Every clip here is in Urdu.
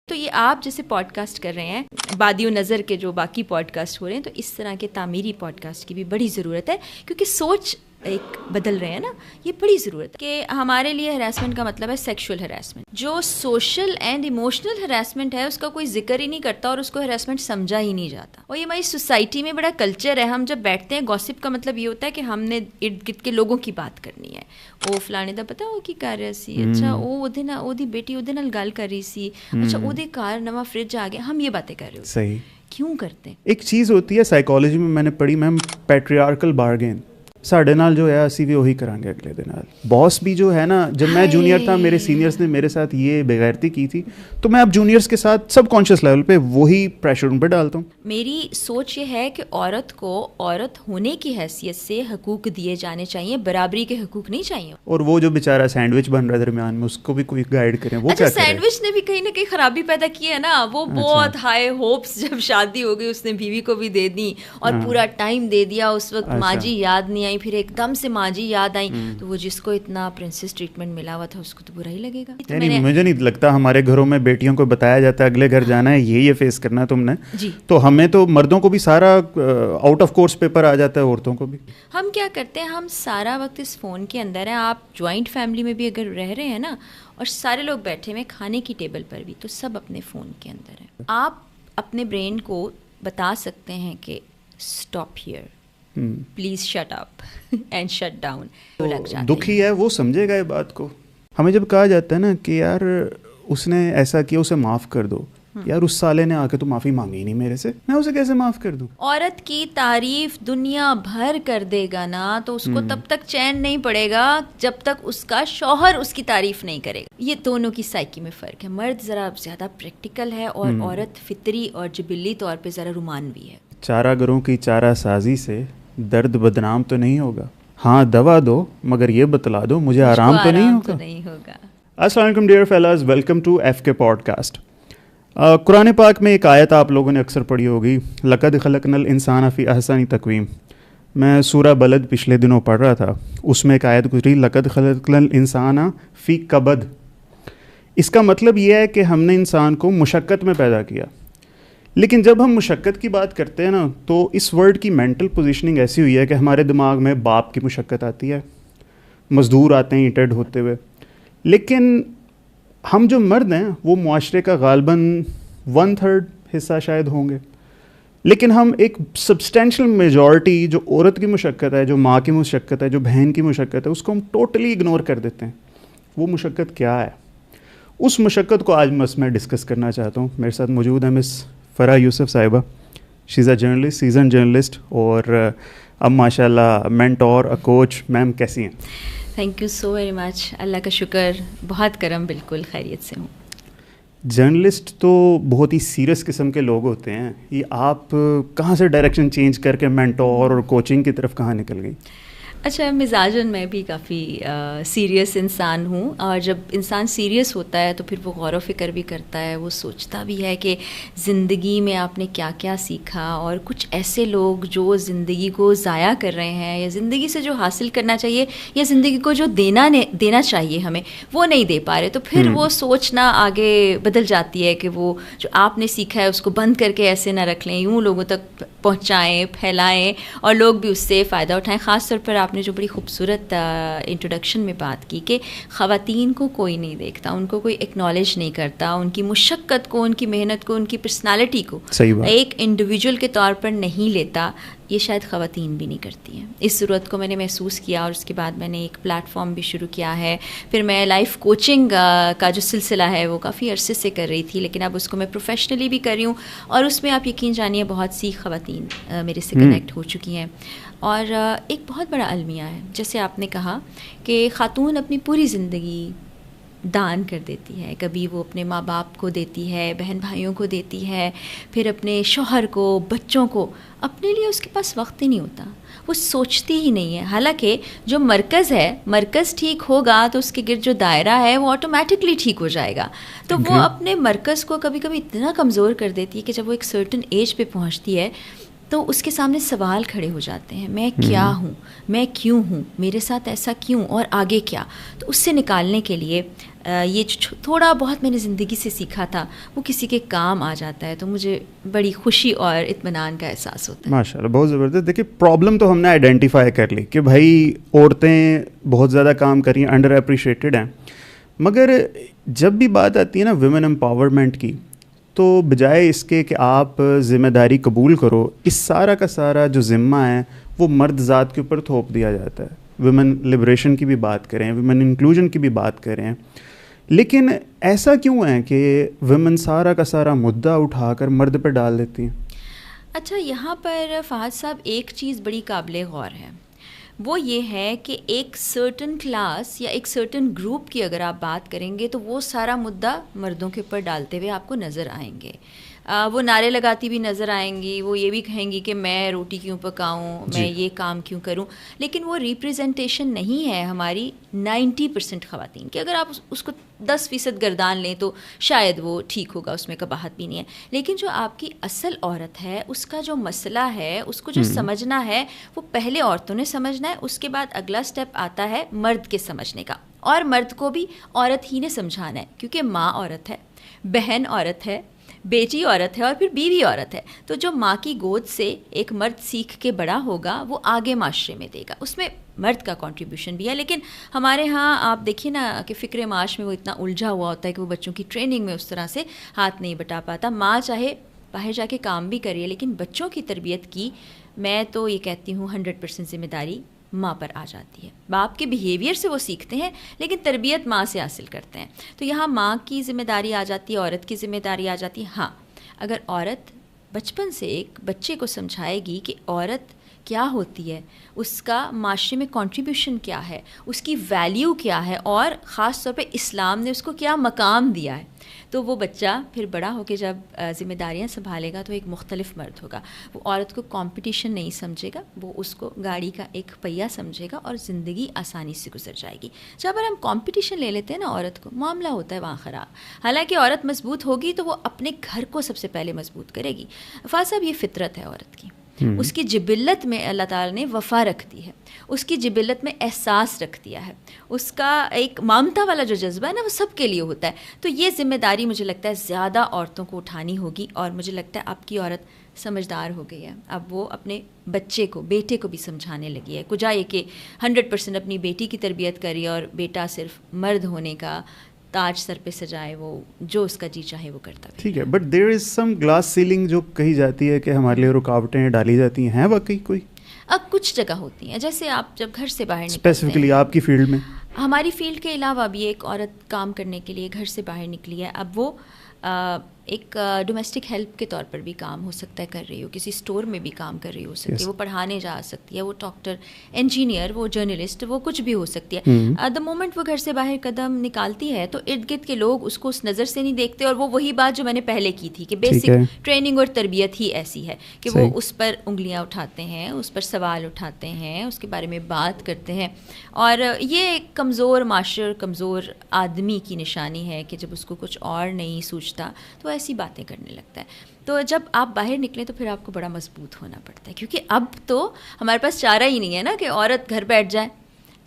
تو یہ آپ جیسے پوڈ کاسٹ کر رہے ہیں، بادی و نظر کے جو باقی پوڈ کاسٹ ہو رہے ہیں، تو اس طرح کے تعمیری پوڈ کاسٹ کی بھی بڑی ضرورت ہے، کیونکہ سوچ ایک بدل رہے ہیں نا، یہ بڑی ضرورت ہے کہ ہمارے لیے ہراسمنٹ کا مطلب ہے سیکشول ہراسمنٹ. جو سوشل اینڈ ایموشنل ہراسمنٹ ہے اس کا کوئی ذکر ہی نہیں کرتا اور اس کو ہراسمنٹ سمجھا ہی نہیں جاتا. اور یہ ہماری سوسائٹی میں بڑا کلچر ہے. ہم جب بیٹھتے ہیں، گوسپ کا مطلب یہ ہوتا ہے کہ ہم نے ارد گرد کے لوگوں کی بات کرنی ہے. وہ فلانے دا پتا وہ کی کر رہا سی، اچھا وہ دی بیٹی وہ نال گل کر رہی سی، اچھا وہ کار نواں فریج آ گیا. ہم یہ باتیں کر رہے ہوتے. صحیح. کیوں کرتے ہیں؟ ایک چیز ہوتی ہے سائیکالوجی میں نے پڑھی میم، پیٹریارکل بارگین. ساڈے نال جو ہے اسی بھی وہی کریں گے اگلے دن. باس بھی جو ہے نا، جب میں جونیئر تھا میرے سینئرس نے میرے ساتھ یہ بےغیرتی کی تھی، تو میں اب جونیئرس کے ساتھ سب کانشیس لیول پہ وہی پریشر ان پہ ڈالتا ہوں. میری سوچ یہ ہے کہ عورت کو عورت ہونے کی حیثیت سے حقوق دیے جانے چاہیے، برابری کے حقوق نہیں چاہیے. اور وہ جو بیچارہ سینڈوچ بن رہا ہے درمیان میں، اس کو بھی کوئی گائیڈ کریں. وہ اچھا، سینڈوچ نے بھی کہیں نہ کہیں خرابی پیدا کی ہے نا. وہ بہت ہائی ہوپس، جب شادی ہو گئی اس نے بیوی کو بھی دے دی اور پورا ٹائم دے دیا. اس وقت ماں جی یاد نہیں آئی، پھر ایک دم سے ماں جی یاد آئی، تو وہ جس کو اتنا پرنسس ٹریٹمنٹ ملا ہوا تھا اس کو تو برا ہی لگے گا. یعنی مجھے نہیں لگتا ہمارے گھروں میں بیٹیوں کو بتایا جاتا ہے اگلے گھر جانا ہے یہ فیس کرنا ہے تم نے. تو ہمیں تو مردوں کو بھی سارا آؤٹ آف کورس پیپر آ جاتا ہے، عورتوں کو بھی. ہم کیا کرتے ہیں، ہم سارا وقت اس فون کے اندر ہیں. آپ جوائنٹ فیملی میں بھی اگر رہ رہے ہیں نا، اور سارے لوگ بیٹھے ہوئے کھانے کی ٹیبل پر بھی، تو سب اپنے فون کے اندر ہیں. آپ اپنے برین کو بتا سکتے ہیں کہ stop here, please shut up and shut down. دکھی ہے وہ سمجھے گا یہ بات کو. ہمیں جب کہا جاتا ہے نا کہ یار اس نے ایسا کیا اسے معاف کر دو، یار اس سالے نے آ کے تو معافی مانگی نہیں میرے سے، میں اسے کیسے معاف کر دوں. عورت کی تعریف دنیا بھر کر دے گا نا، تو اس کو تب تک چین نہیں پڑے گا جب تک اس کا شوہر اس کی تعریف نہیں کرے گا. یہ دونوں کی سائیکی میں فرق ہے. مرد ذرا زیادہ پریکٹیکل ہے اور عورت فطری اور جبلی طور پہ ذرا رومانوی ہے. چارہ گروں کی چارہ سازی سے درد بدنام تو نہیں ہوگا، ہاں دوا دو مگر یہ بتلا دو مجھے آرام تو نہیں ہوگا. السلام علیکم ڈیئر فیلاز، ویلکم ٹو ایف کے پوڈ کاسٹ. قرآن پاک میں ایک آیت آپ لوگوں نے اکثر پڑھی ہوگی، لقد خلقنا الانسان فی احسن تقویم. میں سورہ بلد پچھلے دنوں پڑھ رہا تھا، اس میں ایک آیت گزری، لقد خلقنا الانسان فی کبد. اس کا مطلب یہ ہے کہ ہم نے انسان کو مشقت میں پیدا کیا. لیکن جب ہم مشقت کی بات کرتے ہیں نا، تو اس ورڈ کی مینٹل پوزیشننگ ایسی ہوئی ہے کہ ہمارے دماغ میں باپ کی مشقت آتی ہے، مزدور آتے ہیں اینٹیں ڈھوتے ہوئے. لیکن ہم جو مرد ہیں وہ معاشرے کا غالباً 1/3 حصہ شاید ہوں گے، لیکن ہم ایک سبسٹینشیل میجورٹی جو عورت کی مشقت ہے، جو ماں کی مشقت ہے، جو بہن کی مشقت ہے، اس کو ہم ٹوٹلی اگنور کر دیتے ہیں. وہ مشقت کیا ہے؟ اس مشقت کو آج میں ڈسکس کرنا چاہتا ہوں. میرے ساتھ موجود ہے مس فرح یوسف صاحبہ. She is a journalist, seasoned journalist, اور اب ماشاء اللہ مینٹور، کوچ. میم کیسی ہیں؟ Thank you so very much. اللہ کا شکر، بہت کرم، بالکل خیریت سے ہوں. جرنلسٹ تو بہت ہی سیریس قسم کے لوگ ہوتے ہیں. یہ آپ کہاں سے ڈائریکشن چینج کر کے مینٹور اور کوچنگ کی طرف کہاں نکل گئی؟ اچھا، مزاجن میں بھی کافی سیریس انسان ہوں، اور جب انسان سیریس ہوتا ہے تو پھر وہ غور و فکر بھی کرتا ہے، وہ سوچتا بھی ہے کہ زندگی میں آپ نے کیا کیا سیکھا. اور کچھ ایسے لوگ جو زندگی کو ضائع کر رہے ہیں، یا زندگی سے جو حاصل کرنا چاہیے یا زندگی کو جو دینا چاہیے ہمیں، وہ نہیں دے پا رہے. تو پھر وہ سوچنا آگے بدل جاتی ہے کہ وہ جو آپ نے سیکھا ہے اس کو بند کر کے ایسے نہ رکھ لیں، یوں لوگوں تک پہنچائیں، پھیلائیں، اور لوگ بھی اس سے فائدہ اٹھائیں. خاص طور پر آپ نے جو بڑی خوبصورت انٹروڈکشن میں بات کی کہ خواتین کو کوئی نہیں دیکھتا، ان کو کوئی ایکنالج نہیں کرتا، ان کی مشقت کو، ان کی محنت کو، ان کی پرسنالٹی کو ایک انڈیویجول کے طور پر نہیں لیتا. یہ شاید خواتین بھی نہیں کرتی ہیں. اس ضرورت کو میں نے محسوس کیا، اور اس کے بعد میں نے ایک پلیٹ فارم بھی شروع کیا ہے. پھر میں لائف کوچنگ کا جو سلسلہ ہے وہ کافی عرصے سے کر رہی تھی، لیکن اب اس کو میں پروفیشنلی بھی کر رہی ہوں، اور اس میں آپ یقین جانیے بہت سی خواتین میرے سے کنیکٹ ہو چکی ہیں. اور ایک بہت بڑا المیہ ہے، جیسے آپ نے کہا کہ خاتون اپنی پوری زندگی دان کر دیتی ہے. کبھی وہ اپنے ماں باپ کو دیتی ہے، بہن بھائیوں کو دیتی ہے، پھر اپنے شوہر کو، بچوں کو. اپنے لیے اس کے پاس وقت ہی نہیں ہوتا، وہ سوچتی ہی نہیں ہے. حالانکہ جو مرکز ہے، مرکز ٹھیک ہوگا تو اس کے گرد جو دائرہ ہے وہ آٹومیٹکلی ٹھیک ہو جائے گا. تو وہ اپنے مرکز کو کبھی کبھی اتنا کمزور کر دیتی ہے کہ جب وہ ایک سرٹن ایج پہ پہنچتی ہے تو اس کے سامنے سوال کھڑے ہو جاتے ہیں, میں کیا ہوں, میں کیوں ہوں, میرے ساتھ ایسا کیوں, اور آگے کیا. تو اس سے نکالنے کے لیے یہ تھوڑا بہت میں نے زندگی سے سیکھا تھا وہ کسی کے کام آ جاتا ہے, تو مجھے بڑی خوشی اور اطمینان کا احساس ہوتا ہے. ماشاء اللہ, بہت زبردست. دیکھیے پرابلم تو ہم نے آئیڈینٹیفائی کر لی کہ بھائی عورتیں بہت زیادہ کام کر رہی ہیں, انڈر اپریشیٹڈ ہیں, مگر جب بھی بات آتی ہے نا ویمن امپاورمنٹ کی, تو بجائے اس کے کہ آپ ذمہ داری قبول کرو, اس سارا کا سارا جو ذمہ ہے وہ مرد ذات کے اوپر تھوپ دیا جاتا ہے. ویمن لبریشن کی بھی بات کریں, ویمن انکلوژن کی بھی بات کریں, لیکن ایسا کیوں ہے کہ ویمن سارا کا سارا مدعا اٹھا کر مرد پہ ڈال دیتی ہیں؟ اچھا, یہاں پر فہد صاحب ایک چیز بڑی قابل غور ہے, وہ یہ ہے کہ ایک سرٹن کلاس یا ایک سرٹن گروپ کی اگر آپ بات کریں گے تو وہ سارا مدعا مردوں کے اوپر ڈالتے ہوئے آپ کو نظر آئیں گے. وہ نعرے لگاتی بھی نظر آئیں گی, وہ یہ بھی کہیں گی کہ میں روٹی کیوں پکاؤں, میں یہ کام کیوں کروں, لیکن وہ ریپریزنٹیشن نہیں ہے ہماری 90% خواتین کی. اگر آپ اس کو 10% گردان لیں تو شاید وہ ٹھیک ہوگا, اس میں قباحت بھی نہیں ہے. لیکن جو آپ کی اصل عورت ہے, اس کا جو مسئلہ ہے, اس کو جو سمجھنا ہے, وہ پہلے عورتوں نے سمجھنا ہے, اس کے بعد اگلا سٹیپ آتا ہے مرد کے سمجھنے کا, اور مرد کو بھی عورت ہی نے سمجھانا ہے, کیونکہ ماں عورت ہے, بہن عورت ہے, بیٹی عورت ہے, اور پھر بیوی عورت ہے. تو جو ماں کی گود سے ایک مرد سیکھ کے بڑا ہوگا وہ آگے معاشرے میں دے گا, اس میں مرد کا کنٹریبیوشن بھی ہے. لیکن ہمارے ہاں آپ دیکھیے نا کہ فکر معاش میں وہ اتنا الجھا ہوا ہوتا ہے کہ وہ بچوں کی ٹریننگ میں اس طرح سے ہاتھ نہیں بٹا پاتا. ماں چاہے باہر جا کے کام بھی کریے, لیکن بچوں کی تربیت کی میں تو یہ کہتی ہوں 100% ذمہ داری ماں پر آ جاتی ہے. باپ کے بیہیویئر سے وہ سیکھتے ہیں, لیکن تربیت ماں سے حاصل کرتے ہیں. تو یہاں ماں کی ذمہ داری آ جاتی ہے, عورت کی ذمہ داری آ جاتی ہے. ہاں, اگر عورت بچپن سے ایک بچے کو سمجھائے گی کہ عورت کیا ہوتی ہے, اس کا معاشرے میں کنٹریبیوشن کیا ہے, اس کی ویلیو کیا ہے, اور خاص طور پہ اسلام نے اس کو کیا مقام دیا ہے, تو وہ بچہ پھر بڑا ہو کے جب ذمہ داریاں سنبھالے گا تو ایک مختلف مرد ہوگا. وہ عورت کو کمپٹیشن نہیں سمجھے گا, وہ اس کو گاڑی کا ایک پہیہ سمجھے گا, اور زندگی آسانی سے گزر جائے گی. جب ہم کمپٹیشن لے لیتے ہیں نا عورت کو, معاملہ ہوتا ہے وہاں خراب. حالانکہ عورت مضبوط ہوگی تو وہ اپنے گھر کو سب سے پہلے مضبوط کرے گی. فاضل صاحب, یہ فطرت ہے عورت کی, اس کی جبلت میں اللہ تعالیٰ نے وفا رکھ دی ہے, اس کی جبلت میں احساس رکھ دیا ہے, اس کا ایک مامتا والا جو جذبہ ہے نا وہ سب کے لیے ہوتا ہے. تو یہ ذمہ داری مجھے لگتا ہے زیادہ عورتوں کو اٹھانی ہوگی, اور مجھے لگتا ہے آپ کی عورت سمجھدار ہو گئی ہے, اب وہ اپنے بچے کو, بیٹے کو بھی سمجھانے لگی ہے. کجا یہ کہ 100% اپنی بیٹی کی تربیت کری اور بیٹا صرف مرد ہونے کا تاج سر پہ سجائے, وہ جو اس کا جی چاہے وہ کرتا ہے. ٹھیک ہے, but there is some glass ceiling جو کہی جاتی ہے کہ ہمارے لیے رکاوٹیں ڈالی جاتی ہیں واقعی کوئی؟ اب کچھ جگہ ہوتی ہیں, جیسے آپ جب گھر سے باہر نکلتے ہیں, اسپیسیفکلی آپ کی فیلڈ میں. ہماری فیلڈ کے علاوہ بھی ایک عورت کام کرنے کے لیے گھر سے باہر نکلی ہے. اب وہ ایک ڈومیسٹک ہیلپ کے طور پر بھی کام ہو سکتا ہے کر رہی ہو, کسی اسٹور میں بھی کام کر رہی ہو سکتی ہے, وہ پڑھانے جا سکتی ہے, وہ ڈاکٹر, انجینئر, وہ جرنلسٹ, وہ کچھ بھی ہو سکتی ہے. دا مومنٹ وہ گھر سے باہر قدم نکالتی ہے تو ارد گرد کے لوگ اس کو اس نظر سے نہیں دیکھتے, اور وہ وہی بات جو میں نے پہلے کی تھی کہ بیسک ٹریننگ اور تربیت ہی ایسی ہے کہ وہ اس پر انگلیاں اٹھاتے ہیں, اس پر سوال اٹھاتے ہیں, اس کے بارے میں بات کرتے ہیں. اور یہ کمزور معاشرے, کمزور آدمی کی نشانی ہے کہ جب اس کو کچھ اور نہیں سوچتا تو ایسی باتیں کرنے لگتا ہے. تو جب آپ باہر نکلیں تو پھر آپ کو بڑا مضبوط ہونا پڑتا ہے, کیونکہ اب تو ہمارے پاس چارہ ہی نہیں ہے نا کہ عورت گھر بیٹھ جائے,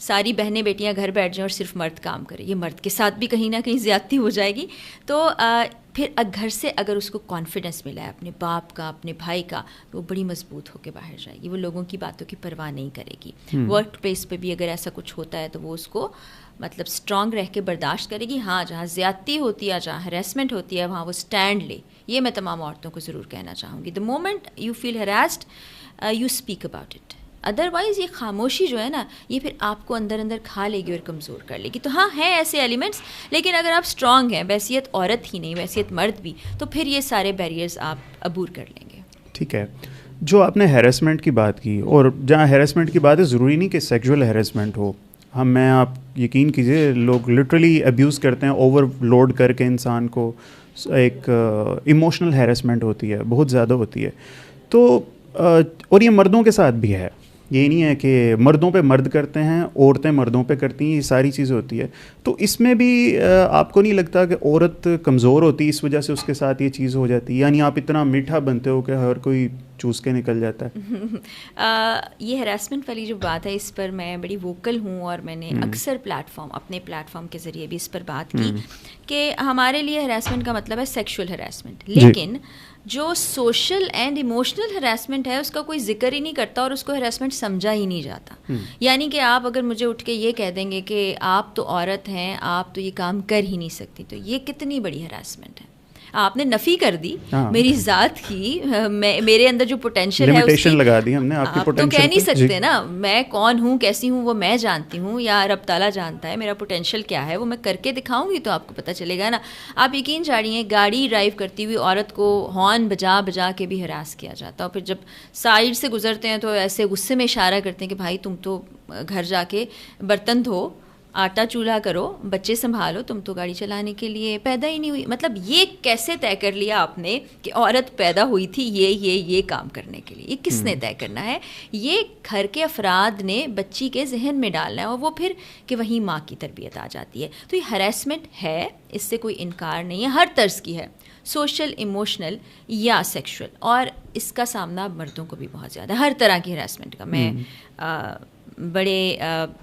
ساری بہنیں بیٹیاں گھر بیٹھ جائیں اور صرف مرد کام کرے. یہ مرد کے ساتھ بھی کہیں نہ کہیں زیادتی ہو جائے گی. تو پھر گھر سے اگر اس کو کانفیڈنس ملا ہے اپنے باپ کا, اپنے بھائی کا, تو وہ بڑی مضبوط ہو کے باہر جائے گی. وہ لوگوں کی باتوں کی پرواہ نہیں کرے گی. ورک پلیس پہ بھی اگر ایسا کچھ ہوتا ہے تو وہ اس کو مطلب اسٹرانگ رہ کے برداشت کرے گی. ہاں, جہاں زیادتی ہوتی ہے, جہاں ہریسمنٹ ہوتی ہے, وہاں وہ اسٹینڈ لے. یہ میں تمام عورتوں کو ضرور کہنا چاہوں گی. The moment you feel harassed, you speak about it. Otherwise یہ خاموشی جو ہے نا, یہ پھر آپ کو اندر اندر کھا لے گی اور کمزور کر لے گی. تو ہاں, ہیں ایسے ایلیمنٹس, لیکن اگر آپ اسٹرانگ ہیں, بحیثیت عورت ہی نہیں, بحیثیت مرد بھی, تو پھر یہ سارے بیریئرز آپ عبور کر لیں گے. ٹھیک ہے, جو آپ نے ہیراسمنٹ کی بات کی, اور جہاں ہیراسمنٹ کی بات ہے, ضروری نہیں کہ سیکشول ہیراسمنٹ ہو. میں آپ یقین کیجیے, لوگ لٹرلی ابیوز کرتے ہیں, اوور لوڈ کر کے انسان کو. ایک ایموشنل ہیراسمنٹ ہوتی ہے, بہت زیادہ ہوتی ہے. تو اور یہ مردوں کے ساتھ بھی ہے. یہ نہیں ہے کہ مردوں پہ مرد کرتے ہیں, عورتیں مردوں پہ کرتی ہیں, یہ ساری چیزیں ہوتی ہے. تو اس میں بھی آپ کو نہیں لگتا کہ عورت کمزور ہوتی ہے اس وجہ سے اس کے ساتھ یہ چیز ہو جاتی ہے؟ یعنی آپ اتنا میٹھا بنتے ہو کہ ہر کوئی چوس کے نکل جاتا ہے. یہ ہراسمنٹ والی جو بات ہے اس پر میں بڑی ووکل ہوں, اور میں نے اکثر اپنے پلیٹ فارم کے ذریعے بھی اس پر بات کی کہ ہمارے لیے ہراسمنٹ کا مطلب ہے سیکشول ہراسمنٹ, لیکن جو سوشل اینڈ ایموشنل ہراسمنٹ ہے اس کا کوئی ذکر ہی نہیں کرتا اور اس کو ہراسمنٹ سمجھا ہی نہیں جاتا. یعنی کہ آپ اگر مجھے اٹھ کے یہ کہہ دیں گے کہ آپ تو عورت ہیں, آپ تو یہ کام کر ہی نہیں سکتی, تو یہ کتنی بڑی ہراسمنٹ ہے. آپ نے نفی کر دی میری ذات کی, میرے اندر جو پوٹینشیل ہے اس کی لگا دی ہم نے. آپ تو کہہ نہیں سکتے نا میں کون ہوں, کیسی ہوں, وہ میں جانتی ہوں یا رب تعالیٰ جانتا ہے میرا پوٹینشیل کیا ہے, وہ میں کر کے دکھاؤں گی تو آپ کو پتہ چلے گا نا. آپ یقین جاڑیے گاڑی ڈرائیو کرتی ہوئی عورت کو ہارن بجا بجا کے بھی ہراس کیا جاتا ہے, اور پھر جب سائڈ سے گزرتے ہیں تو ایسے غصے میں اشارہ کرتے ہیں کہ بھائی تم تو گھر جا کے برتن دھو, آٹا چولہا کرو, بچے سنبھالو, تم تو گاڑی چلانے کے لیے پیدا ہی نہیں ہوئی. مطلب یہ کیسے طے کر لیا آپ نے کہ عورت پیدا ہوئی تھی یہ کام کرنے کے لیے؟ یہ کس نے طے کرنا ہے؟ یہ گھر کے افراد نے بچی کے ذہن میں ڈالنا ہے, اور وہ پھر کہ وہیں ماں کی تربیت آ جاتی ہے. تو یہ ہراسمنٹ ہے, اس سے کوئی انکار نہیں ہے, ہر طرز کی ہے, سوشل, ایموشنل یا سیکشول, اور اس کا سامنا مردوں کو بھی بہت زیادہ, ہر طرح کی ہراسمنٹ کا. میں بڑے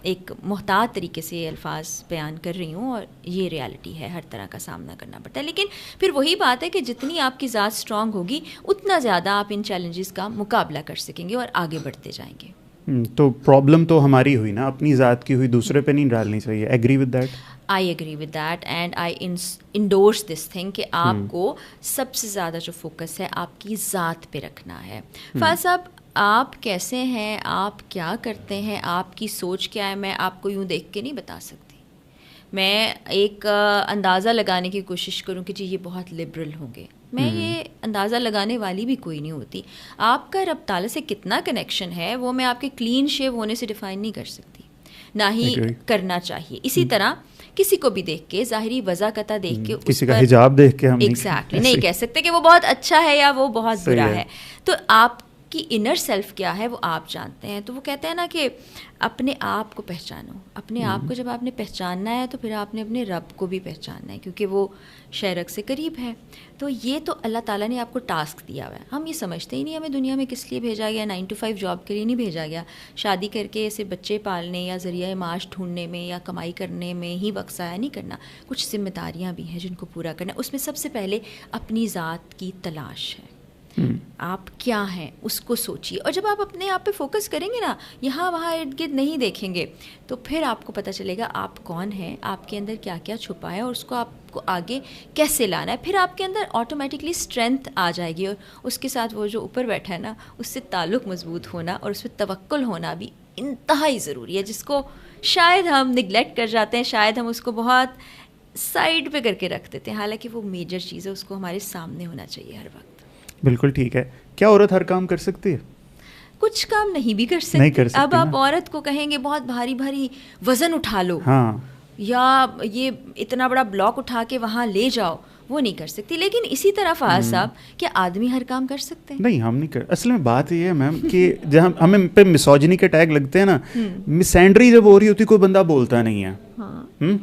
ایک محتاط طریقے سے یہ الفاظ بیان کر رہی ہوں, اور یہ ریالٹی ہے, ہر طرح کا سامنا کرنا پڑتا ہے. لیکن پھر وہی بات ہے کہ جتنی آپ کی ذات اسٹرانگ ہوگی اتنا زیادہ آپ ان چیلنجز کا مقابلہ کر سکیں گے اور آگے بڑھتے جائیں گے. تو پرابلم تو ہماری ہوئی نا, اپنی ذات کی ہوئی, دوسرے پہ نہیں ڈالنی چاہیے. Agree with that? I agree with that and I endorse this thing کہ آپ کو سب سے زیادہ جو فوکس ہے آپ کی ذات پہ رکھنا ہے. فاضل صاحب, آپ کیسے ہیں, آپ کیا کرتے ہیں, آپ کی سوچ کیا ہے, میں آپ کو یوں دیکھ کے نہیں بتا سکتی. میں ایک اندازہ لگانے کی کوشش کروں کہ جی یہ بہت لبرل ہوں گے, میں یہ اندازہ لگانے والی بھی کوئی نہیں ہوتی. آپ کا رب تعالیٰ سے کتنا کنیکشن ہے وہ میں آپ کے کلین شیو ہونے سے ڈیفائن نہیں کر سکتی, نہ ہی کرنا چاہیے. اسی طرح کسی کو بھی دیکھ کے, ظاہری وضاحت دیکھ کے, کسی کا حجاب دیکھ کے ہم ایگزیکٹلی نہیں کہہ سکتے کہ وہ بہت اچھا ہے یا وہ بہت برا ہے. تو آپ کی انر سیلف کیا ہے وہ آپ جانتے ہیں. تو وہ کہتے ہیں نا کہ اپنے آپ کو پہچانو. اپنے آپ کو جب آپ نے پہچاننا ہے تو پھر آپ نے اپنے رب کو بھی پہچاننا ہے, کیونکہ وہ شرک سے قریب ہے. تو یہ تو اللہ تعالیٰ نے آپ کو ٹاسک دیا ہوا ہے. ہم یہ سمجھتے ہی نہیں ہمیں دنیا میں کس لیے بھیجا گیا, 9 to 5 جاب کے لیے نہیں بھیجا گیا. شادی کر کے ایسے بچے پالنے یا ذریعہ معاش ڈھونڈنے میں یا کمائی کرنے میں ہی وقت ضائع نہیں کرنا. کچھ ذمہ داریاں بھی ہیں جن کو پورا کرنا. اس میں سب سے پہلے اپنی ذات کی تلاش ہے. آپ کیا ہیں اس کو سوچیے, اور جب آپ اپنے آپ پہ فوکس کریں گے نا, یہاں وہاں ارد گرد نہیں دیکھیں گے, تو پھر آپ کو پتہ چلے گا آپ کون ہیں, آپ کے اندر کیا کیا چھپا ہے, اور اس کو آپ کو آگے کیسے لانا ہے. پھر آپ کے اندر آٹومیٹکلی اسٹرینتھ آ جائے گی, اور اس کے ساتھ وہ جو اوپر بیٹھا ہے نا اس سے تعلق مضبوط ہونا اور اس پہ توکل ہونا بھی انتہائی ضروری ہے, جس کو شاید ہم نگلیکٹ کر جاتے ہیں, شاید ہم اس کو بہت سائڈ پہ کر کے رکھ دیتے ہیں, حالانکہ وہ میجر چیز ہے, اس کو ہمارے سامنے ہونا چاہیے ہر وقت. بالکل ٹھیک ہے. کیا عورت ہر کام کر سکتی ہے؟ کچھ کام نہیں بھی کر سکتی. اب آپ عورت کو کہیں گے بہت بھاری بھاری وزن اٹھا لو, یا یہ اتنا بڑا بلاک اٹھا کے وہاں لے جاؤ, وہ نہیں کر سکتی. لیکن اسی طرح فاضل صاحب, کیا آدمی ہر کام کر سکتے ہیں؟ نہیں, ہم نہیں کر. اصل میں بات یہ ہے میم کہ جہاں ہمیں پہ مسوجنی کے ٹیگ لگتے ہیں نا, مسینڈری جب ہو رہی ہوتی کوئی بندہ بولتا نہیں ہے.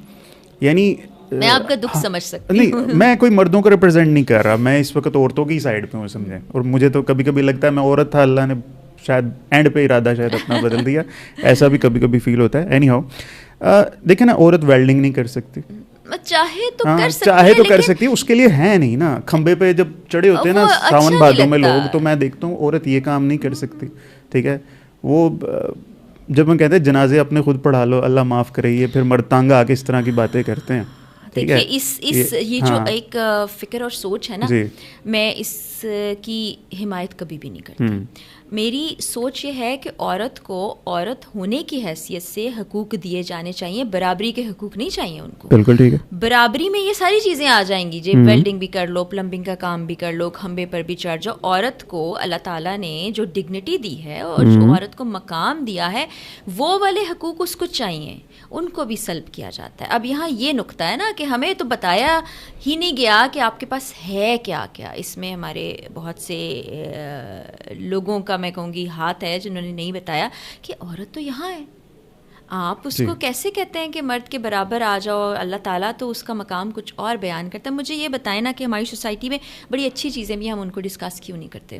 یعنی میں آپ کا دکھ سمجھ سکتی ہوں. نہیں, میں کوئی مردوں کو ریپرزینٹ نہیں کر رہا, میں اس وقت عورتوں کی سائڈ پہ ہوں, سمجھیں. اور مجھے تو کبھی کبھی لگتا ہے میں عورت تھا, اللہ نے شاید اینڈ پہ ارادہ شاید اپنا بدل دیا, ایسا بھی کبھی کبھی فیل ہوتا ہے. اینی ہاؤ, دیکھیں نا, عورت ویلڈنگ نہیں کر سکتی. چاہے تو کر سکتی ہے, اس کے لیے ہے نہیں نا. کھمبے پہ جب چڑھے ہوتے ہیں نا ساون بھادوں میں لوگ, تو میں دیکھتا ہوں عورت یہ کام نہیں کر سکتی. ٹھیک ہے, وہ جب ہم کہتے ہیں جنازے اپنے خود پڑھا لو, اللہ معاف کرے, یہ پھر مرد تانگ آ کے اس طرح کی باتیں کرتے ہیں. دیکھیے یہ جو ایک فکر اور سوچ ہے نا, میں اس کی حمایت کبھی بھی نہیں کرتی. میری سوچ یہ ہے کہ عورت کو عورت ہونے کی حیثیت سے حقوق دیے جانے چاہیے, برابری کے حقوق نہیں چاہیے ان کو. بالکل ٹھیک ہے. برابری میں یہ ساری چیزیں آ جائیں گی, جی ویلڈنگ بھی کر لو, پلمبنگ کا کام بھی کر لو, کھمبے پر بھی چڑھ جاؤ. عورت کو اللہ تعالیٰ نے جو ڈگنیٹی دی ہے اور جو عورت کو مقام دیا ہے, وہ والے حقوق اس کو چاہیے, ان کو بھی سلب کیا جاتا ہے. اب یہاں یہ نقطہ ہے نا کہ ہمیں تو بتایا ہی نہیں گیا کہ آپ کے پاس ہے کیا کیا. اس میں ہمارے بہت سے لوگوں کا میں کہوں گی ہاتھ ہے جنہوں نے نہیں بتایا کہ عورت تو یہاں ہے. آپ اس کو کیسے کہتے ہیں کہ مرد کے برابر آ جاؤ؟ اللہ تعالیٰ تو اس کا مقام کچھ اور بیان کرتا ہے. مجھے یہ بتائیں نا کہ ہماری سوسائٹی میں بڑی اچھی چیزیں بھی ہم ان کو ڈسکس کیوں نہیں کرتے؟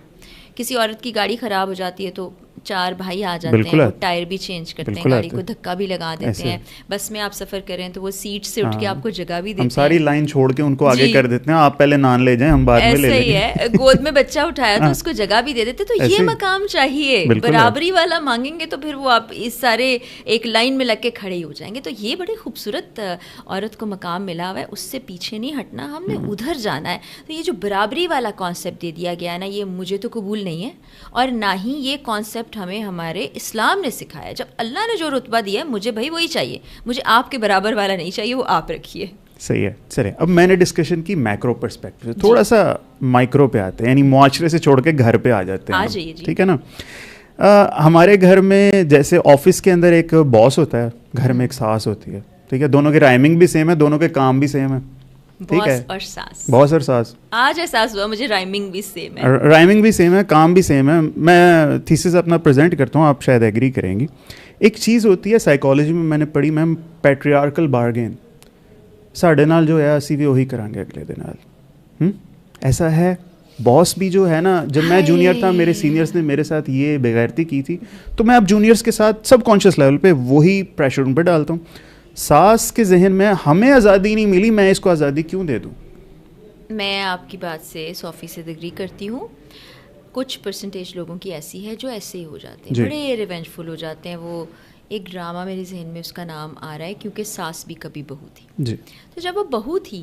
کسی عورت کی گاڑی خراب ہو جاتی ہے تو 4 بھائی آ جاتے ہیں, وہ ٹائر بھی چینج کرتے ہیں, گاڑی کو دھکا بھی لگا دیتے ہیں. بس میں آپ سفر کریں تو وہ سیٹ سے اٹھ کے آپ کو جگہ بھی دیتے ہیں. ہم ساری لائن چھوڑ کے ان کو آگے کر دیتے ہیں, آپ پہلے نان لے جائیں, ہم بعد میں لے لیں گے. ایسے ہی ہے, گود میں بچہ اٹھایا تو اس کو جگہ بھی دے دیتے. تو یہ مقام چاہیے, برابری والا مانگیں گے تو پھر وہ آپ اس سارے ایک لائن میں لگ کے کھڑے ہی ہو جائیں گے. تو یہ بڑی خوبصورت عورت کو مقام ملا ہوا ہے, اس سے پیچھے نہیں ہٹنا, ہم نے ادھر جانا ہے. تو یہ جو برابری والا کانسیپٹ دے دیا گیا ہے نا, یہ مجھے تو قبول نہیں ہے, اور نہ ہی یہ کانسیپٹ ہمیں ہمارے اسلام نے سکھایا. جب اللہ نے جو رتبہ دیا ہے مجھے بھائی وہی چاہیے, مجھے آپ کے برابر والا نہیں چاہیے, وہ آپ رکھیے. صحیح ہے. چلے اب میں نے ڈسکشن کی میکرو پرسپیکٹو سے, تھوڑا سا مائکرو پہ آتے ہیں, یعنی معاشرے سے چھوڑ کے گھر پہ آ جاتے ہیں. آ جائیے جی. ٹھیک ہے نا. ہمارے گھر میں جیسے آفس کے اندر ایک باس ہوتا ہے, گھر میں ایک ساس ہوتی ہے. ٹھیک ہے, دونوں کے رائمنگ بھی سیم ہے, دونوں کے کام بھی سیم ہے. ٹھیک ہے, باس اور ساس. آج احساس ہوا مجھے رائمنگ بھی سیم ہے, رائمنگ بھی سیم ہے, کام بھی سیم ہے. میں تھیسس اپنا پریزنٹ کرتا ہوں, آپ شاید ایگری کریں گی. ایک چیز ہوتی ہے سائیکالوجی میں, میں نے پڑھی, میم, پیٹریارکل بارگین. ساڈے نال جو ہے اسی بھی وہی کریں گے اگلے دن نال. ایسا ہے. باس بھی جو ہے نا, جب میں جونیئر تھا میرے سینئرس نے میرے ساتھ یہ بےغیرتی کی تھی, تو میں اب جونیئرس کے ساتھ سب کانشیس لیول پہ وہی پریشر ان پہ ڈالتا ہوں. ساس کے ذہن میں ہمیں آزادی نہیں ملی, میں اس کو آزادی کیوں دے دوں؟ میں آپ کی بات سے 100% ایگری کرتی ہوں. کچھ پرسنٹیج لوگوں کی ایسی ہے جو ایسے ہی ہو جاتے ہیں, بڑے ریونجفل ہو جاتے ہیں. وہ ایک ڈرامہ میرے ذہن میں اس کا نام آ رہا ہے, کیونکہ ساس بھی کبھی بہو تھی. جی. تو جب وہ بہو تھی,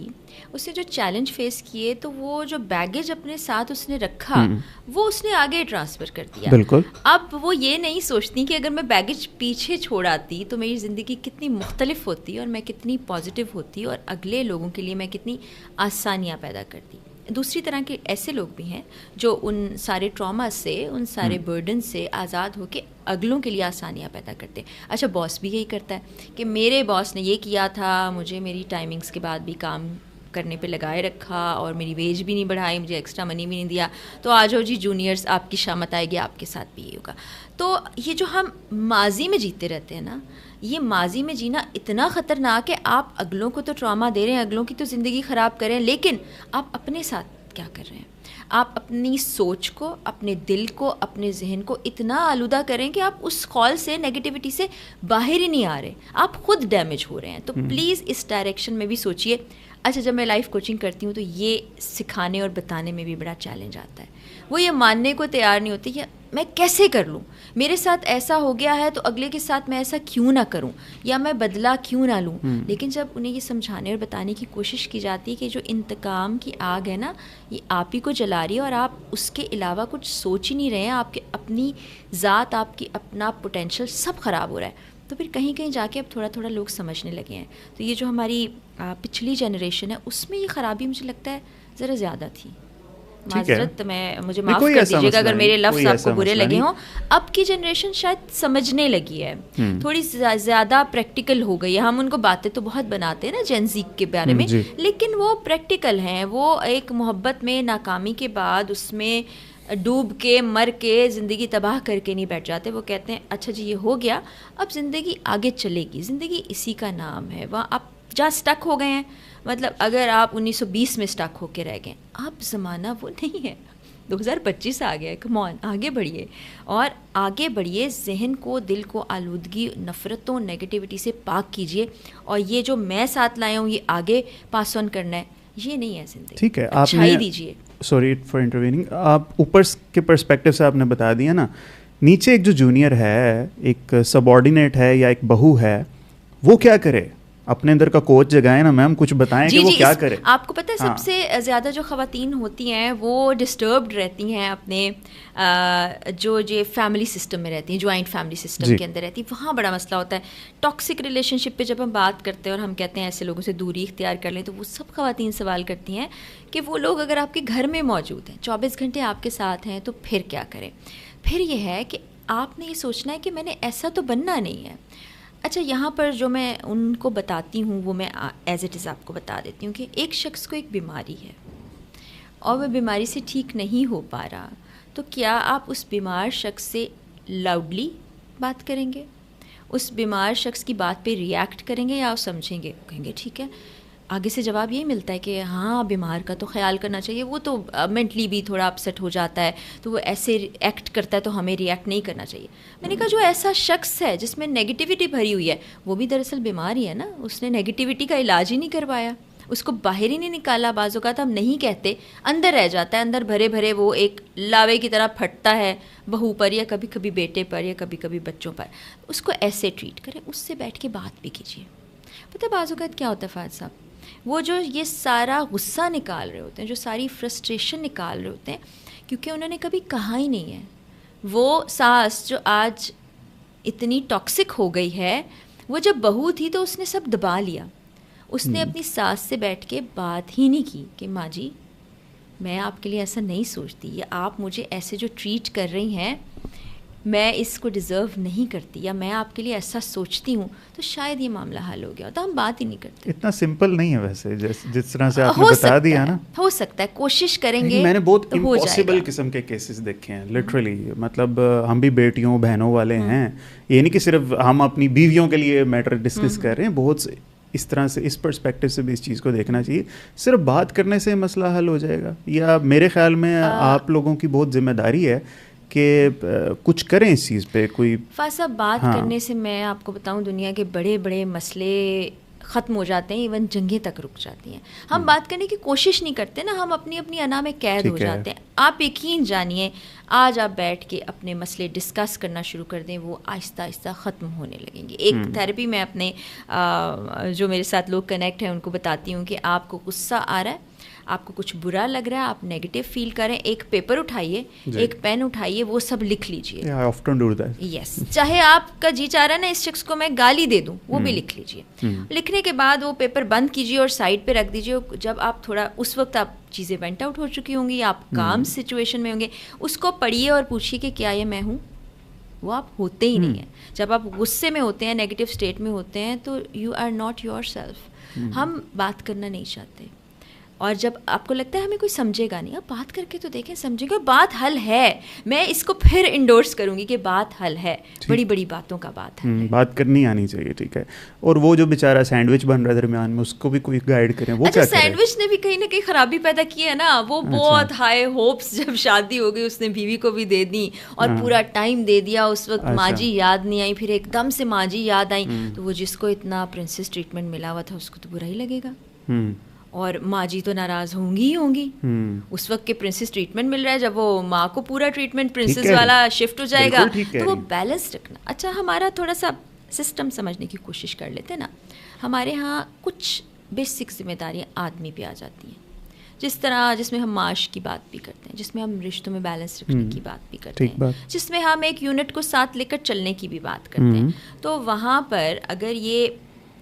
اس نے جو چیلنج فیس کیے, تو وہ جو بیگیج اپنے ساتھ اس نے رکھا, وہ اس نے آگے ٹرانسفر کر دیا. بالکل. اب وہ یہ نہیں سوچتی کہ اگر میں بیگیج پیچھے چھوڑ آتی تو میری زندگی کتنی مختلف ہوتی اور میں کتنی پازیٹیو ہوتی, اور اگلے لوگوں کے لیے میں کتنی آسانیاں پیدا کرتی. دوسری طرح کے ایسے لوگ بھی ہیں جو ان سارے ٹراما سے, ان سارے برڈن سے آزاد ہو کے اگلوں کے لیے آسانیاں پیدا کرتے ہیں. اچھا, باس بھی یہی کرتا ہے کہ میرے باس نے یہ کیا تھا, مجھے میری ٹائمنگس کے بعد بھی کام کرنے پہ لگائے رکھا, اور میری ویج بھی نہیں بڑھائی, مجھے ایکسٹرا منی بھی نہیں دیا, تو آ جاؤ جی جونیئرس, آپ کی شامت آئے گی, آپ کے ساتھ بھی یہ ہوگا. تو یہ جو ہم ماضی میں جیتے رہتے ہیں نا, یہ ماضی میں جینا اتنا خطرناک ہے. آپ اگلوں کو تو ٹراما دے رہے ہیں, اگلوں کی تو زندگی خراب کر رہے ہیں, لیکن آپ اپنے ساتھ کیا کر رہے ہیں؟ آپ اپنی سوچ کو, اپنے دل کو, اپنے ذہن کو اتنا آلودہ کریں کہ آپ اس خول سے, نیگیٹیوٹی سے باہر ہی نہیں آ رہے, آپ خود ڈیمیج ہو رہے ہیں. تو پلیز اس ڈائریکشن میں بھی سوچئے. اچھا, جب میں لائف کوچنگ کرتی ہوں تو یہ سکھانے اور بتانے میں بھی بڑا چیلنج آتا ہے. وہ یہ ماننے کو تیار نہیں ہوتے کہ میں کیسے کر لوں, میرے ساتھ ایسا ہو گیا ہے تو اگلے کے ساتھ میں ایسا کیوں نہ کروں, یا میں بدلہ کیوں نہ لوں. لیکن جب انہیں یہ سمجھانے اور بتانے کی کوشش کی جاتی ہے کہ جو انتقام کی آگ ہے نا, یہ آپ ہی کو جلا رہی ہے, اور آپ اس کے علاوہ کچھ سوچ ہی نہیں رہے ہیں, آپ کے اپنی ذات, آپ کی اپنا پوٹینشیل سب خراب ہو رہا ہے, تو پھر کہیں کہیں جا کے اب تھوڑا تھوڑا لوگ سمجھنے لگے ہیں. تو یہ جو ہماری پچھلی جنریشن ہے, اس میں یہ خرابی مجھے لگتا ہے ذرا زیادہ تھی. معذرت, مجھے معاف کر دیجیے گا اگر میرے لفظ آپ کو برے لگے ہوں. اب کی جنریشن شاید سمجھنے لگی ہے, تھوڑی زیادہ پریکٹیکل ہو گئی ہے. ہم ان کو باتیں تو بہت بناتے ہیں نا جین زی کے بارے میں, لیکن وہ پریکٹیکل ہیں. وہ ایک محبت میں ناکامی کے بعد اس میں ڈوب کے, مر کے, زندگی تباہ کر کے نہیں بیٹھ جاتے. وہ کہتے ہیں اچھا جی یہ ہو گیا, اب زندگی آگے چلے گی, زندگی اسی کا نام ہے. وہاں آپ جہاں سٹک ہو گئے ہیں, مطلب اگر آپ 1920 میں سٹک ہو کے رہ گئے, اب زمانہ وہ نہیں ہے, 2025 آ گیا ہے. کم آن, آگے بڑھیے, اور آگے بڑھیے, ذہن کو, دل کو آلودگی, نفرتوں, نیگیٹیوٹی سے پاک کیجیے. اور یہ جو میں ساتھ لایا ہوں یہ آگے پاس آن کرنا ہے, یہ نہیں ہے زندگی. ٹھیک ہے, آپ اچھائی دیجیے. سوری فار انٹرویننگ, آپ اوپر کے پرسپیکٹیو سے آپ نے بتا دیا نا, نیچے ایک جو جونیئر ہے, ایک سب آرڈینیٹ ہے یا ایک بہو ہے, وہ کیا کرے؟ اپنے اندر کا کوچ جگائیں نا میم, کچھ بتائیں کہ وہ کیا کرے. آپ کو پتہ ہے سب سے زیادہ جو خواتین ہوتی ہیں وہ ڈسٹربڈ رہتی ہیں اپنے جو فیملی سسٹم میں رہتی ہیں, جوائنٹ فیملی سسٹم کے اندر رہتی ہیں, وہاں بڑا مسئلہ ہوتا ہے. ٹاکسک ریلیشن شپ پہ جب ہم بات کرتے ہیں اور ہم کہتے ہیں ایسے لوگوں سے دوری اختیار کر لیں, تو وہ سب خواتین سوال کرتی ہیں کہ وہ لوگ اگر آپ کے گھر میں موجود ہیں, 24 گھنٹے آپ کے ساتھ ہیں, تو پھر کیا کریں؟ پھر یہ ہے کہ آپ نے یہ سوچنا ہے کہ میں نے ایسا تو بننا نہیں ہے. اچھا, یہاں پر جو میں ان کو بتاتی ہوں وہ میں ایز اٹ از آپ کو بتا دیتی ہوں کہ ایک شخص کو ایک بیماری ہے اور وہ بیماری سے ٹھیک نہیں ہو پا رہا, تو کیا آپ اس بیمار شخص سے لاؤڈلی بات کریں گے, اس بیمار شخص کی بات پہ ریئیکٹ کریں گے, یا سمجھیں گے, کہیں گے ٹھیک ہے. آگے سے جواب یہی ملتا ہے کہ ہاں بیمار کا تو خیال کرنا چاہیے, وہ تو مینٹلی بھی تھوڑا اپسیٹ ہو جاتا ہے تو وہ ایسے ایکٹ کرتا ہے تو ہمیں ریئیکٹ نہیں کرنا چاہیے. میں نے کہا جو ایسا شخص ہے جس میں نگیٹیوٹی بھری ہوئی ہے وہ بھی دراصل بیمار ہی ہے نا, اس نے نگیٹیوٹی کا علاج ہی نہیں کروایا, اس کو باہر ہی نہیں نکالا. بعض اوقات ہم نہیں کہتے, اندر رہ جاتا ہے, اندر بھرے بھرے وہ ایک لاوے کی طرح پھٹتا ہے بہو پر, یا کبھی کبھی بیٹے پر, یا کبھی کبھی بچوں پر. اس کو ایسے ٹریٹ کریں, اس سے بیٹھ کے بات بھی کیجیے. پتہ ہے بعض اوقات کیا ہوتا ہے فہد صاحب, وہ جو یہ سارا غصہ نکال رہے ہوتے ہیں, جو ساری فرسٹریشن نکال رہے ہوتے ہیں, کیونکہ انہوں نے کبھی کہا ہی نہیں ہے. وہ ساس جو آج اتنی ٹاکسک ہو گئی ہے, وہ جب بہو تھی تو اس نے سب دبا لیا. اس نے اپنی ساس سے بیٹھ کے بات ہی نہیں کی کہ ماں جی میں آپ کے لیے ایسا نہیں سوچتی, یا آپ مجھے ایسے جو ٹریٹ کر رہی ہیں میں اس کو ڈیزرو نہیں کرتی, یا میں آپ کے لیے ایسا سوچتی ہوں, تو شاید یہ معاملہ حل ہو گیا ہوتا. ہم بات ہی نہیں کرتے. اتنا سمپل نہیں ہے ویسے, جس طرح سے آپ نے بتا دیا نا. ہو سکتا ہے, کوشش کریں گے. میں نے بہت امپاسبل قسم کے کیسز دیکھے ہیں لٹرلی. مطلب ہم بھی بیٹیوں بہنوں والے ہیں, یہ نہیں کہ صرف ہم اپنی بیویوں کے لیے میٹر ڈسکس کر رہے ہیں. بہت سے اس طرح سے, اس پرسپیکٹو سے بھی اس چیز کو دیکھنا چاہیے. صرف بات کرنے سے مسئلہ حل ہو جائے گا, یا میرے خیال میں آپ لوگوں کی بہت ذمہ داری ہے کہ کچھ کریں اس چیز پہ. کوئی فاصلہ بات کرنے سے میں آپ کو بتاؤں دنیا کے بڑے بڑے مسئلے ختم ہو جاتے ہیں, ایون جنگیں تک رک جاتی ہیں. ہم بات کرنے کی کوشش نہیں کرتے نا, ہم اپنی اپنی انا میں قید ہو جاتے ہیں. آپ یقین جانیے آج آپ بیٹھ کے اپنے مسئلے ڈسکس کرنا شروع کر دیں, وہ آہستہ آہستہ ختم ہونے لگیں گے. ایک تھیراپی میں اپنے جو میرے ساتھ لوگ کنیکٹ ہیں ان کو بتاتی ہوں کہ آپ کو غصہ آ رہا ہے, آپ کو کچھ برا لگ رہا ہے, آپ نیگیٹو فیل کریں, ایک پیپر اٹھائیے, ایک پین اٹھائیے, وہ سب لکھ لیجیے. یس, چاہے آپ کا جی چاہ رہا ہے نا اس شخص کو میں گالی دے دوں, وہ بھی لکھ لیجیے. لکھنے کے بعد وہ پیپر بند کیجیے اور سائڈ پہ رکھ دیجیے. جب آپ تھوڑا اس وقت آپ چیزیں وینٹ آؤٹ ہو چکی ہوں گی, آپ کام سچویشن میں ہوں گے, اس کو پڑھیے اور پوچھیے کہ کیا یہ میں ہوں. وہ آپ ہوتے ہی نہیں ہیں. جب آپ غصے میں ہوتے ہیں, نیگیٹو اسٹیٹ میں ہوتے ہیں, تو you are not yourself. ہم بات کرنا نہیں چاہتے, اور جب آپ کو لگتا ہے ہمیں کوئی سمجھے گا نہیں, آپ بات کر کے تو دیکھیں, سمجھیں گے. بات حل ہے, میں اس کو پھر انڈورس کروں گی کہ بات حل ہے. بڑی بڑی باتوں کا بات ہے, بات کرنی آنی چاہیے. ٹھیک ہے. اور وہ جو بیچارہ سینڈوچ بن رہا ہے درمیان میں, اس کو بھی کوئی گائیڈ کریں. وہ کیا سینڈوچ نے بھی کہیں نہ کہیں خرابی پیدا کی ہے نا. وہ بہت ہائی ہوپس, جب شادی ہو گئی اس نے بیوی کو بھی دے دی اور پورا ٹائم دے دیا. اس وقت ماں جی یاد نہیں آئی, پھر ایک دم سے ماں جی یاد آئی, تو وہ جس کو اتنا پرنسس ٹریٹمنٹ ملا ہوا تھا اس کو تو برا ہی لگے گا. اور ماں جی تو ناراض ہوں گی ہی ہوں گی. اس وقت کے پرنسس ٹریٹمنٹ مل رہا ہے, جب وہ ماں کو پورا ٹریٹمنٹ پرنسس والا شفٹ ہو جائے گا, تو وہ بیلنس رکھنا. اچھا, ہمارا تھوڑا سا سسٹم سمجھنے کی کوشش کر لیتے نا. ہمارے ہاں کچھ بیسک ذمہ داریاں آدمی پہ آ جاتی ہیں, جس میں ہم معاش کی بات بھی کرتے ہیں, جس میں ہم رشتوں میں بیلنس رکھنے کی بات بھی کرتے ہیں, جس میں ہم ایک یونٹ کو ساتھ لے کر چلنے کی بھی بات کرتے ہیں. تو وہاں پر اگر یہ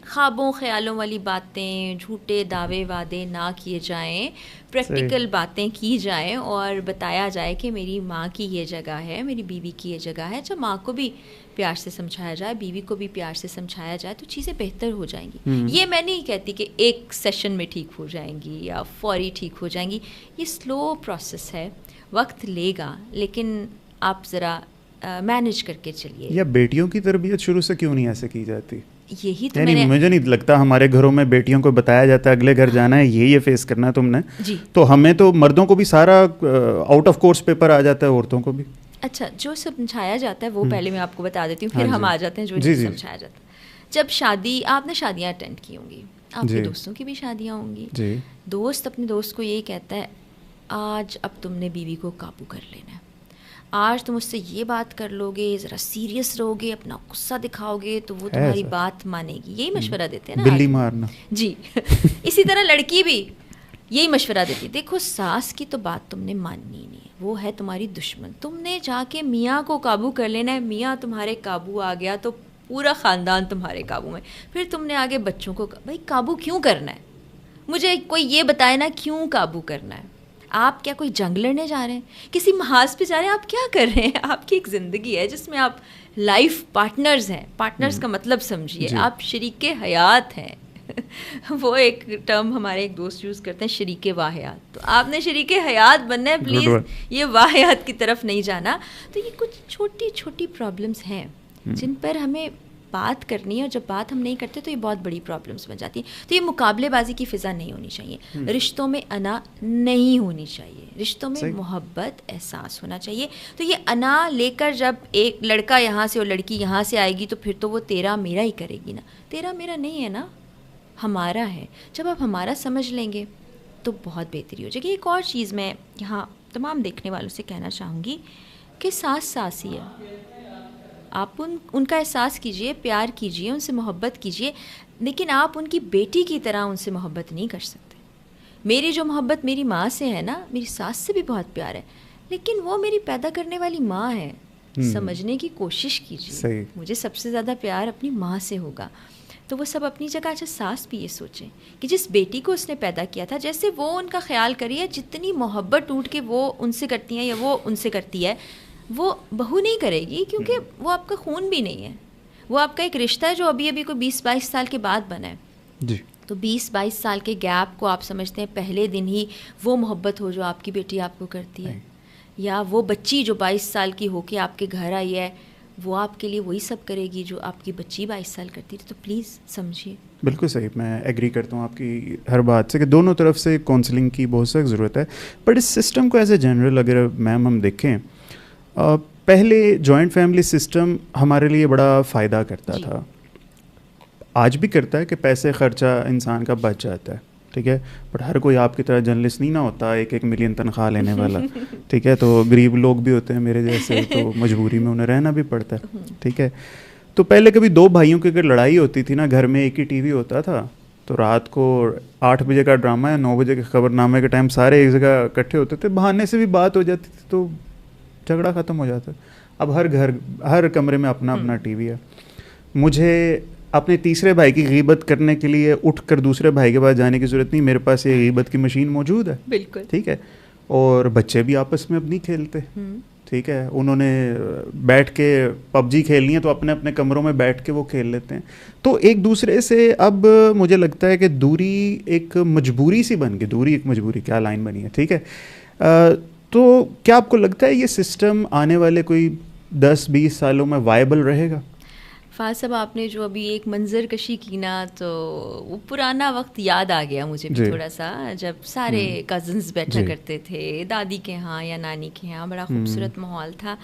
خوابوں خیالوں والی باتیں, جھوٹے دعوے وعدے نہ کیے جائیں, پریکٹیکل باتیں کی جائیں اور بتایا جائے کہ میری ماں کی یہ جگہ ہے, میری بیوی کی یہ جگہ ہے. جب ماں کو بھی پیار سے سمجھایا جائے, بیوی کو بھی پیار سے سمجھایا جائے, تو چیزیں بہتر ہو جائیں گی. یہ میں نہیں کہتی کہ ایک سیشن میں ٹھیک ہو جائیں گی یا فوری ٹھیک ہو جائیں گی. یہ سلو پروسیس ہے, وقت لے گا, لیکن آپ ذرا مینیج کر کے چلیے. یا بیٹیوں کی تربیت شروع سے کیوں نہیں ایسے کی جاتی؟ یہی تو مجھے نہیں لگتا ہمارے گھروں میں بیٹیوں کو بتایا جاتا ہے اگلے گھر جانا ہے, یہ فیس کرنا ہے تم نے. تو ہمیں تو مردوں کو بھی سارا آؤٹ آف کورس پیپر آ جاتا ہے, عورتوں کو بھی. اچھا, جو سمجھایا جاتا ہے وہ پہلے میں آپ کو بتا دیتی ہوں, پھر ہم آ جاتے ہیں جو نہیں سمجھایا جاتا. جب شادی, آپ نے شادیاں اٹینڈ کی ہوں گی, آپ کے دوستوں کی بھی شادیاں ہوں گی. دوست اپنے دوست کو یہی کہتا ہے, آج اب تم نے بیوی کو قابو کر لینا ہے, آج تم اس سے یہ بات کر لو گے, ذرا سیریس رہو گے, اپنا غصہ دکھاؤ گے, تو وہ تمہاری بات مانے گی. یہی مشورہ دیتے ہیں نا, بلی مارنا. جی. اسی طرح لڑکی بھی یہی مشورہ دیتی, دیکھو ساس کی تو بات تم نے ماننی نہیں ہے, وہ ہے تمہاری دشمن, تم نے جا کے میاں کو قابو کر لینا ہے. میاں تمہارے قابو آ گیا تو پورا خاندان تمہارے قابو میں. پھر تم نے آگے بچوں کو, بھائی قابو کیوں کرنا ہے, مجھے کوئی یہ بتائے نا, کیوں قابو کرنا ہے. آپ کیا کوئی جنگ لڑنے جا رہے ہیں, کسی محاذ پہ جا رہے ہیں, آپ کیا کر رہے ہیں. آپ کی ایک زندگی ہے جس میں آپ لائف پارٹنرز ہیں. پارٹنرز کا مطلب سمجھیے, آپ شریک حیات ہیں. وہ ایک ٹرم ہمارے ایک دوست یوز کرتے ہیں شریک واحیات. تو آپ نے شریک حیات بننا ہے, پلیز یہ واحیات کی طرف نہیں جانا. تو یہ کچھ چھوٹی چھوٹی پرابلمس ہیں جن پر ہمیں بات کرنی ہے, اور جب بات ہم نہیں کرتے تو یہ بہت بڑی پرابلمس بن جاتی ہیں. تو یہ مقابلے بازی کی فضا نہیں ہونی چاہیے, رشتوں میں انا نہیں ہونی چاہیے, رشتوں میں محبت احساس ہونا چاہیے. تو یہ انا لے کر جب ایک لڑکا یہاں سے اور لڑکی یہاں سے آئے گی تو پھر تو وہ تیرا میرا ہی کرے گی نا. تیرا میرا نہیں ہے نا, ہمارا ہے. جب آپ ہمارا سمجھ لیں گے تو بہت بہتری ہو جائے گی. ایک اور چیز میں یہاں تمام دیکھنے والوں سے کہنا چاہوں گی کہ ساس ساس ہی ہے. آپ ان کا احساس کیجئے, پیار کیجئے, ان سے محبت کیجئے, لیکن آپ ان کی بیٹی کی طرح ان سے محبت نہیں کر سکتے. میری جو محبت میری ماں سے ہے نا, میری ساس سے بھی بہت پیار ہے, لیکن وہ میری پیدا کرنے والی ماں ہے. سمجھنے کی کوشش کیجیے. مجھے سب سے زیادہ پیار اپنی ماں سے ہوگا. تو وہ سب اپنی جگہ. اچھا, ساس بھی یہ سوچیں کہ جس بیٹی کو اس نے پیدا کیا تھا, جیسے وہ ان کا خیال کریے, جتنی محبت ٹوٹ کے وہ ان سے کرتی ہیں یا وہ ان سے کرتی ہے, وہ بہو نہیں کرے گی, کیونکہ وہ آپ کا خون بھی نہیں ہے. وہ آپ کا ایک رشتہ ہے جو ابھی ابھی کوئی 20-22 سال کے بعد بنا ہے. جی. تو 20-22 سال کے گیپ کو آپ سمجھتے ہیں پہلے دن ہی وہ محبت ہو جو آپ کی بیٹی آپ کو کرتی ہے, یا وہ بچی جو 22 سال کی ہو کے آپ کے گھر آئی ہے, وہ آپ کے لیے وہی سب کرے گی جو آپ کی بچی 22 سال کرتی تھی. تو پلیز سمجھیے. بالکل صحیح, میں ایگری کرتا ہوں آپ کی ہر بات سے کہ دونوں طرف سے کاؤنسلنگ کی بہت سخت ضرورت ہے. بٹ اس سسٹم کو ایز اے جنرل اگر میم ہم دیکھیں, پہلے جوائنٹ فیملی سسٹم ہمارے لیے بڑا فائدہ کرتا تھا, آج بھی کرتا ہے کہ پیسے خرچہ انسان کا بچ جاتا ہے, ٹھیک ہے. بٹ ہر کوئی آپ کی طرح جرنلسٹ نہیں نہ ہوتا 1 ملین تنخواہ لینے والا, ٹھیک ہے. تو غریب لوگ بھی ہوتے ہیں میرے جیسے, تو مجبوری میں انہیں رہنا بھی پڑتا ہے, ٹھیک ہے. تو پہلے کبھی 2 بھائیوں کی اگر لڑائی ہوتی تھی نا, گھر میں ایک ہی ٹی وی ہوتا تھا, تو رات کو 8 بجے کا ڈرامہ یا 9 بجے کے خبر نامے کے ٹائم سارے ایک جگہ اکٹھے ہوتے تھے, بہانے سے بھی بات ہو جاتی تھی تو جھگڑا ختم ہو جاتا ہے. اب ہر کمرے میں اپنا اپنا ٹی وی ہے. مجھے اپنے تیسرے بھائی کی غیبت کرنے کے لیے اٹھ کر دوسرے بھائی کے پاس جانے کی ضرورت نہیں, میرے پاس یہ غیبت کی مشین موجود ہے. بالکل ٹھیک ہے. اور بچے بھی آپس میں اب نہیں کھیلتے, ٹھیک ہے. انہوں نے بیٹھ کے پب جی کھیلنی ہے تو اپنے اپنے کمروں میں بیٹھ کے وہ کھیل لیتے ہیں. تو ایک دوسرے سے اب مجھے لگتا ہے کہ دوری ایک مجبوری سی بن گئی. دوری ایک مجبوری, کیا لائن بنی ہے, ٹھیک ہے. تو کیا آپ کو لگتا ہے یہ سسٹم آنے والے کوئی 10-20 سالوں میں وائبل رہے گا؟ فاض صاحب, آپ نے جو ابھی ایک منظر کشی کی نا, تو وہ پرانا وقت یاد آ گیا مجھے بھی تھوڑا سا, جب سارے کزنس بیٹھا کرتے تھے دادی کے ہاں یا نانی کے ہاں, بڑا خوبصورت ماحول تھا.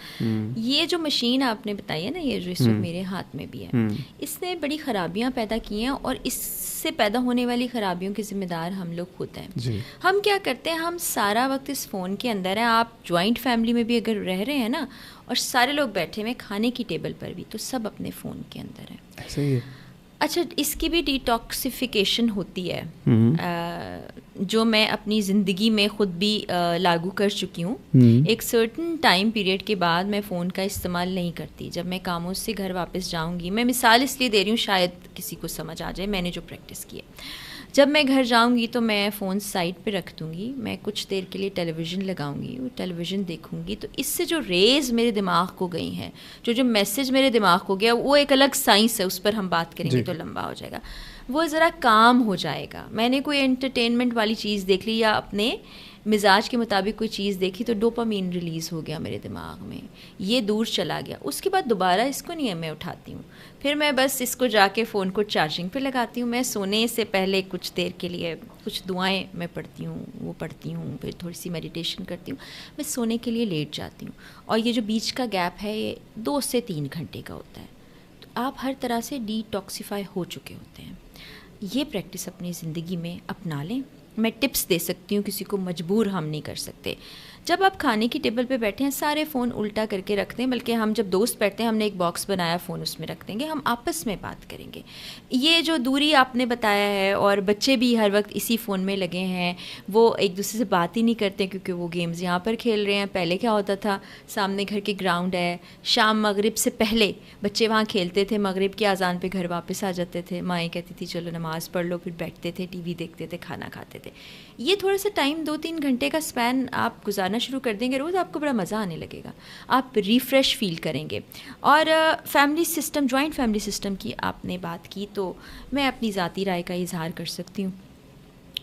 یہ جو مشین آپ نے بتائی ہے نا, یہ جو اس وقت میرے ہاتھ میں بھی ہے, اس نے بڑی خرابیاں پیدا کی ہیں, اور اس سے پیدا ہونے والی خرابیوں کے ذمہ دار ہم لوگ خود ہیں. ہم کیا کرتے ہیں, ہم سارا وقت اس فون کے اندر ہیں. آپ جوائنٹ فیملی میں بھی اگر رہ رہے ہیں نا, اور سارے لوگ بیٹھے ہوئے کھانے کی ٹیبل پر بھی, تو سب اپنے فون کے اندر ہیں. ایسا ہی ہے. اچھا, اس کی بھی ڈیٹاکسیفیکیشن ہوتی ہے, جو میں اپنی زندگی میں خود بھی لاگو کر چکی ہوں. ایک سرٹن ٹائم پیریڈ کے بعد میں فون کا استعمال نہیں کرتی. جب میں کاموں سے گھر واپس جاؤں گی, میں مثال اس لیے دے رہی ہوں شاید کسی کو سمجھ آ جائے, میں نے جو پریکٹس کی ہے, جب میں گھر جاؤں گی تو میں فون سائڈ پہ رکھ دوں گی, میں کچھ دیر کے لیے ٹیلی ویژن لگاؤں گی, وہ ٹیلی ویژن دیکھوں گی. تو اس سے جو ریز میرے دماغ کو گئی ہیں, جو میسج میرے دماغ کو گیا, وہ ایک الگ سائنس ہے, اس پر ہم بات کریں گے تو لمبا ہو جائے گا. وہ ذرا کام ہو جائے گا. میں نے کوئی انٹرٹینمنٹ والی چیز دیکھ لی یا اپنے مزاج کے مطابق کوئی چیز دیکھی, تو ڈوپامین ریلیز ہو گیا میرے دماغ میں, یہ دور چلا گیا. اس کے بعد دوبارہ اس کو نہیں میں اٹھاتی ہوں, پھر میں بس اس کو جا کے فون کو چارجنگ پہ لگاتی ہوں. میں سونے سے پہلے کچھ دیر کے لیے کچھ دعائیں میں پڑھتی ہوں, وہ پڑھتی ہوں, پھر تھوڑی سی میڈیٹیشن کرتی ہوں, میں سونے کے لیے لیٹ جاتی ہوں. اور یہ جو بیچ کا گیپ ہے, یہ 2 سے 3 گھنٹے کا ہوتا ہے. تو آپ ہر طرح سے ڈیٹاکسیفائی ہو چکے ہوتے ہیں. یہ پریکٹس اپنی زندگی میں اپنا لیں. میں ٹپس دے سکتی ہوں, کسی کو مجبور ہم نہیں کر سکتے. جب آپ کھانے کی ٹیبل پہ بیٹھے ہیں, سارے فون الٹا کر کے رکھ دیں. بلکہ ہم جب دوست بیٹھتے ہیں, ہم نے ایک باکس بنایا, فون اس میں رکھ دیں گے, ہم آپس میں بات کریں گے. یہ جو دوری آپ نے بتایا ہے, اور بچے بھی ہر وقت اسی فون میں لگے ہیں, وہ ایک دوسرے سے بات ہی نہیں کرتے کیونکہ وہ گیمز یہاں پر کھیل رہے ہیں. پہلے کیا ہوتا تھا, سامنے گھر کے گراؤنڈ ہے, شام مغرب سے پہلے بچے وہاں کھیلتے تھے, مغرب کی اذان پہ گھر واپس آ جاتے تھے, مائیں کہتی تھی چلو نماز پڑھ لو, پھر بیٹھتے تھے, ٹی وی دیکھتے تھے, کھانا کھاتے تھے. تھے. یہ تھوڑا سا ٹائم 2-3 گھنٹے کا اسپین آپ گزارنا شروع کر دیں گے روز, آپ کو بڑا مزہ آنے لگے گا, آپ ریفریش فیل کریں گے. اور family system, joint family system کی آپ نے بات کی, تو میں اپنی ذاتی رائے کا اظہار کر سکتی ہوں.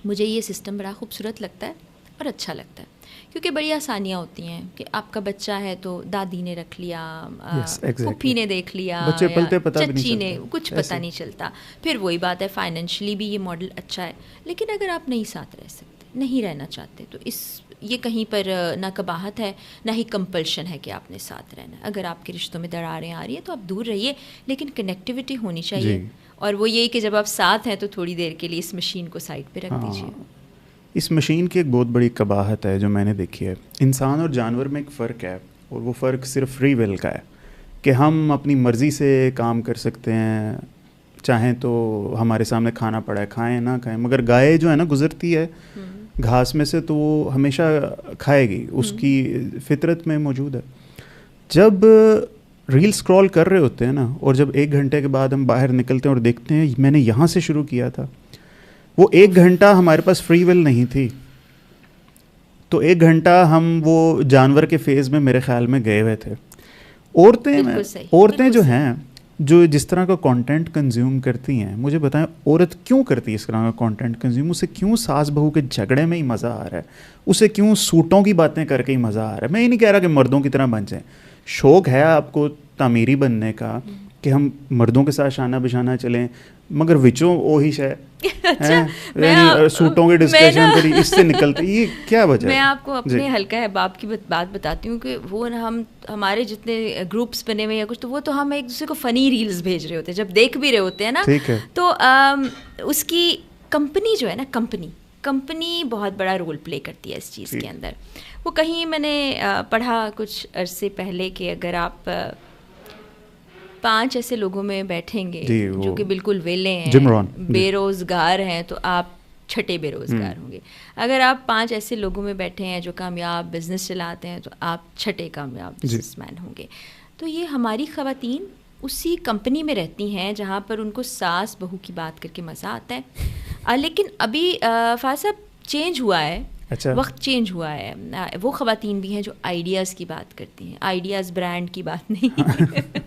مجھے یہ سسٹم بڑا خوبصورت لگتا ہے اور اچھا لگتا ہے, کیونکہ بڑی آسانیاں ہوتی ہیں کہ آپ کا بچہ ہے تو دادی نے رکھ لیا, پھوپھی نے دیکھ لیا, چچی نے, کچھ پتہ نہیں چلتا. پھر وہی بات ہے, فائنینشلی بھی یہ ماڈل اچھا ہے, لیکن اگر آپ نہیں ساتھ رہ سکتے, نہیں رہنا چاہتے, تو یہ کہیں پر نہ قباحت ہے نہ ہی کمپلشن ہے کہ آپ نے ساتھ رہنا ہے. اگر آپ کے رشتوں میں دراڑیں آ رہی ہیں تو آپ دور رہیے, لیکن کنیکٹیوٹی ہونی چاہیے. اور وہ یہی کہ جب آپ ساتھ ہیں تو تھوڑی دیر کے لیے اس مشین کو سائڈ پہ رکھ دیجیے. اس مشین کی ایک بہت بڑی قباحت ہے جو میں نے دیکھی ہے. انسان اور جانور میں ایک فرق ہے, اور وہ فرق صرف فری ول کا ہے کہ ہم اپنی مرضی سے کام کر سکتے ہیں, چاہیں تو ہمارے سامنے کھانا پڑا ہے کھائیں نہ کھائیں. مگر گائے جو ہے نا گزرتی ہے گھاس میں سے, تو وہ ہمیشہ کھائے گی, اس کی فطرت میں موجود ہے. جب ریل اسکرول کر رہے ہوتے ہیں نا, اور جب 1 گھنٹے کے بعد ہم باہر نکلتے ہیں اور دیکھتے ہیں میں نے یہاں سے شروع کیا تھا, وہ 1 گھنٹہ ہمارے پاس فری ول نہیں تھی, تو 1 گھنٹہ ہم وہ جانور کے فیز میں میرے خیال میں گئے ہوئے تھے. عورتیں جو ہیں جو جس طرح کا کانٹینٹ کنزیوم کرتی ہیں, مجھے بتائیں عورت کیوں کرتی ہے اس طرح کا کانٹینٹ کنزیوم؟ اسے کیوں ساس بہو کے جھگڑے میں ہی مزہ آ رہا ہے, اسے کیوں سوٹوں کی باتیں کر کے ہی مزہ آ رہا ہے؟ میں یہ نہیں کہہ رہا کہ مردوں کی طرح بن جائیں, شوق ہے آپ کو تعمیری بننے کا کہ ہم مردوں کے ساتھ شانہ بشانہ چلیں, مگر وچوں وہی ہے سوٹوں کی ڈسکشن کری, اس سے نکلتے یہ کیا وجہ ہے؟ میں آپ کو اپنے حلقہ احباب کی بات بتاتی ہوں کہ وہ ہمارے جتنے گروپس بنے ہوئے یا کچھ, تو وہ تو ہم ایک دوسرے کو فنی ریلز بھیج رہے ہوتے ہیں جب دیکھ بھی رہے ہوتے ہیں نا, تو اس کی کمپنی جو ہے نا, کمپنی بہت بڑا رول پلے کرتی ہے اس چیز کے اندر. وہ کہیں میں نے پڑھا کچھ عرصے پہلے کہ اگر آپ 5 ایسے لوگوں میں بیٹھیں گے جو کہ بالکل ویلے ہیں, بے روزگار ہیں, تو آپ 6ٹھے بے روزگار ہوں گے. اگر آپ 5 ایسے لوگوں میں بیٹھے ہیں جو کامیاب بزنس چلاتے ہیں, تو آپ 6ٹھے کامیاب بزنس مین ہوں گے. تو یہ ہماری خواتین اسی کمپنی میں رہتی ہیں جہاں پر ان کو ساس بہو کی بات کر کے مزہ آتا ہے. لیکن ابھی فاضل صاحب چینج ہوا ہے, وقت چینج ہوا ہے. وہ خواتین بھی ہیں جو آئیڈیاز کی بات کرتی ہیں, آئیڈیاز برانڈ کی بات نہیں,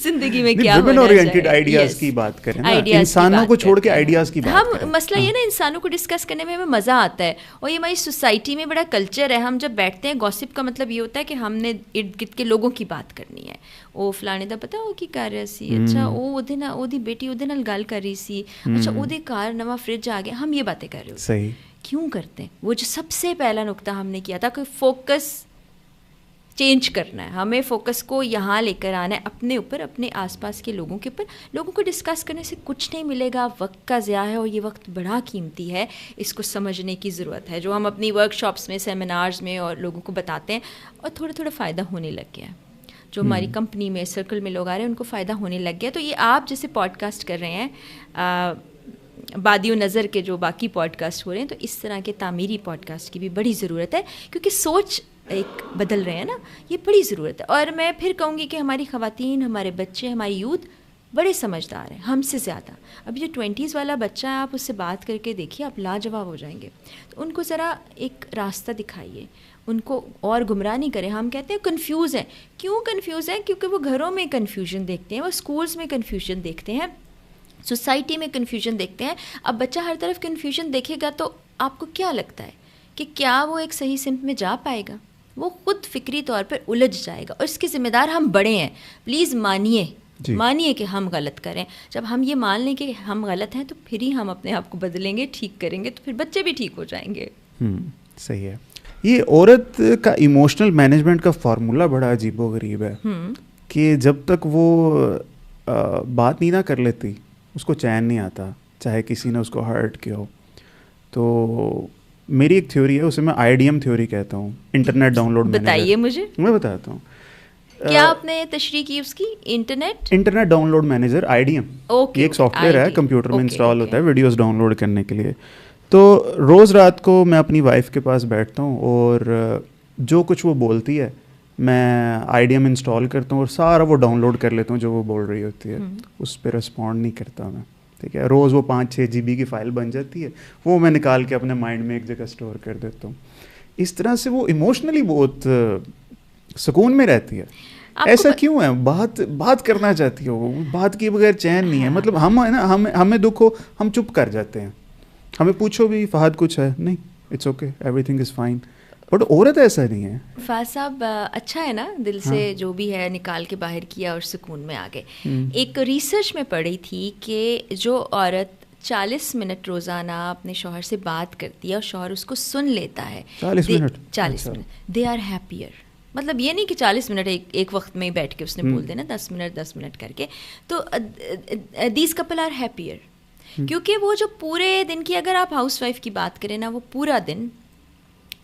زندگی میں کیا ہونا چاہیے, آئیڈیاز کی بات کریں, انسانوں کو چھوڑ کے آئیڈیاز کی بات کریں. مسئلہ یہ نا, انسانوں کو ڈسکس کرنے میں ہمیں مزہ آتا ہے, اور یہ ہماری سوسائٹی میں بڑا کلچر ہے. ہم جب بیٹھتے ہیں, گوسپ کا مطلب یہ ہوتا ہے کہ ہم نے ارد گرد کے لوگوں کی بات کرنی ہے. وہ فلانے دا پتا وہ کی کر رہا سی, اچھا وہ بیٹی وہ گل کر رہی سی, اچھا وہ کار نواں فریج آ گیا, ہم یہ باتیں کر رہے ہوتے ہیں. کیوں کرتے ہیں؟ وہ جو سب سے پہلا نقطہ ہم نے کیا تھا کہ فوکس چینج کرنا ہے, ہمیں فوکس کو یہاں لے کر آنا ہے, اپنے اوپر, اپنے آس پاس کے لوگوں کے اوپر. لوگوں کو ڈسکس کرنے سے کچھ نہیں ملے گا, وقت کا ضیاع ہے, اور یہ وقت بڑا قیمتی ہے, اس کو سمجھنے کی ضرورت ہے. جو ہم اپنی ورک شاپس میں, سیمینارز میں اور لوگوں کو بتاتے ہیں, اور تھوڑا تھوڑا فائدہ ہونے لگ گیا ہے. جو ہماری کمپنی میں سرکل میں لوگ آ رہے ہیں ان کو فائدہ ہونے لگ گیا. تو یہ آپ جیسے پوڈ کاسٹ کر رہے ہیں, بادی و نظر کے جو باقی پوڈ کاسٹ ہو رہے ہیں, تو اس طرح کے تعمیری پوڈ کاسٹ کی بھی بڑی ضرورت ہے, کیونکہ سوچ ایک بدل رہے ہیں نا, یہ بڑی ضرورت ہے. اور میں پھر کہوں گی کہ ہماری خواتین, ہمارے بچے, ہماری یوتھ بڑے سمجھدار ہیں ہم سے زیادہ. ابھی جو 20s والا بچہ ہے, آپ اس سے بات کر کے دیکھیے, آپ لاجواب ہو جائیں گے. تو ان کو ذرا ایک راستہ دکھائیے, ان کو اور گمراہ نہیں کریں. ہم کہتے ہیں کنفیوز ہیں, کیوں کنفیوز ہیں؟ کیونکہ وہ گھروں میں کنفیوژن دیکھتے ہیں, وہ اسکولس میں کنفیوژن دیکھتے ہیں, سوسائٹی میں کنفیوژن دیکھتے ہیں. اب بچہ ہر طرف کنفیوژن دیکھے گا تو آپ کو کیا لگتا ہے کہ کیا وہ ایک صحیح سمت میں جا پائے گا؟ وہ خود فکری طور پر الجھ جائے گا, اور اس کے ذمہ دار ہم بڑے ہیں. پلیز مانیے کہ ہم غلط کریں. جب ہم یہ مان لیں کہ ہم غلط ہیں, تو پھر ہی ہم اپنے آپ کو بدلیں گے, ٹھیک کریں گے, تو پھر بچے بھی ٹھیک ہو جائیں گے. صحیح ہے. یہ عورت کا ایموشنل مینجمنٹ کا فارمولہ بڑا عجیب و غریب ہے کہ جب تک وہ بات نہیں نہ کر لیتی, اس کو چین نہیں آتا, چاہے کسی نے اس کو ہرٹ کیا ہو. تو میری ایک تھیوری ہے, اسے میں IDM تھیوری کہتا ہوں, انٹرنیٹ ڈاؤن لوڈ مینیجر. بتائیے مجھے. میں بتاتا ہوں. کیا آپ نے تشریح کی اس کی؟ Internet download manager IDM, یہ ایک سافٹ ویئر ہے, کمپیوٹر میں انسٹال ہوتا ہے ویڈیوز ڈاؤن لوڈ کرنے کے لیے. تو روز رات کو میں اپنی وائف کے پاس بیٹھتا ہوں, اور جو کچھ وہ بولتی ہے میں IDM انسٹال کرتا ہوں, اور سارا وہ ڈاؤن لوڈ کر لیتا ہوں جو وہ بول رہی ہوتی ہے. اس پہ رسپونڈ نہیں کرتا میں, ٹھیک ہے, روز وہ 5-6 GB کی فائل بن جاتی ہے, وہ میں نکال کے اپنے مائنڈ میں ایک جگہ اسٹور کر دیتا ہوں. اس طرح سے وہ ایموشنلی بہت سکون میں رہتی ہے. ایسا کیوں ہے؟ بات کرنا چاہتی ہے, وہ بات کیے بغیر چین نہیں ہے. مطلب ہم ہے نا, ہمیں دکھ ہو ہم چپ کر جاتے ہیں, ہمیں پوچھو بھی فہد کچھ ہے نہیں, it's okay, everything is fine. But عورت ایسا نہیں ہے. فہد صاحب اچھا ہے نا, دل سے جو بھی ہے نکال کے باہر کیا اور سکون میں آ گئے. ایک ریسرچ میں پڑھی تھی کہ جو عورت 40 منٹ روزانہ اپنے شوہر سے بات کرتی ہے اور شوہر اس کو سن لیتا ہے 40 منٹ, دے آر ہیپیئر. مطلب یہ نہیں کہ 40 منٹ ایک وقت میں ہی بیٹھ کے اس نے بول دینا 10 منٹ کر کے, تو دیز کپل آر ہیپیئر. کیونکہ وہ جو پورے دن کی, اگر آپ ہاؤس وائف کی بات کریں نا, وہ پورا دن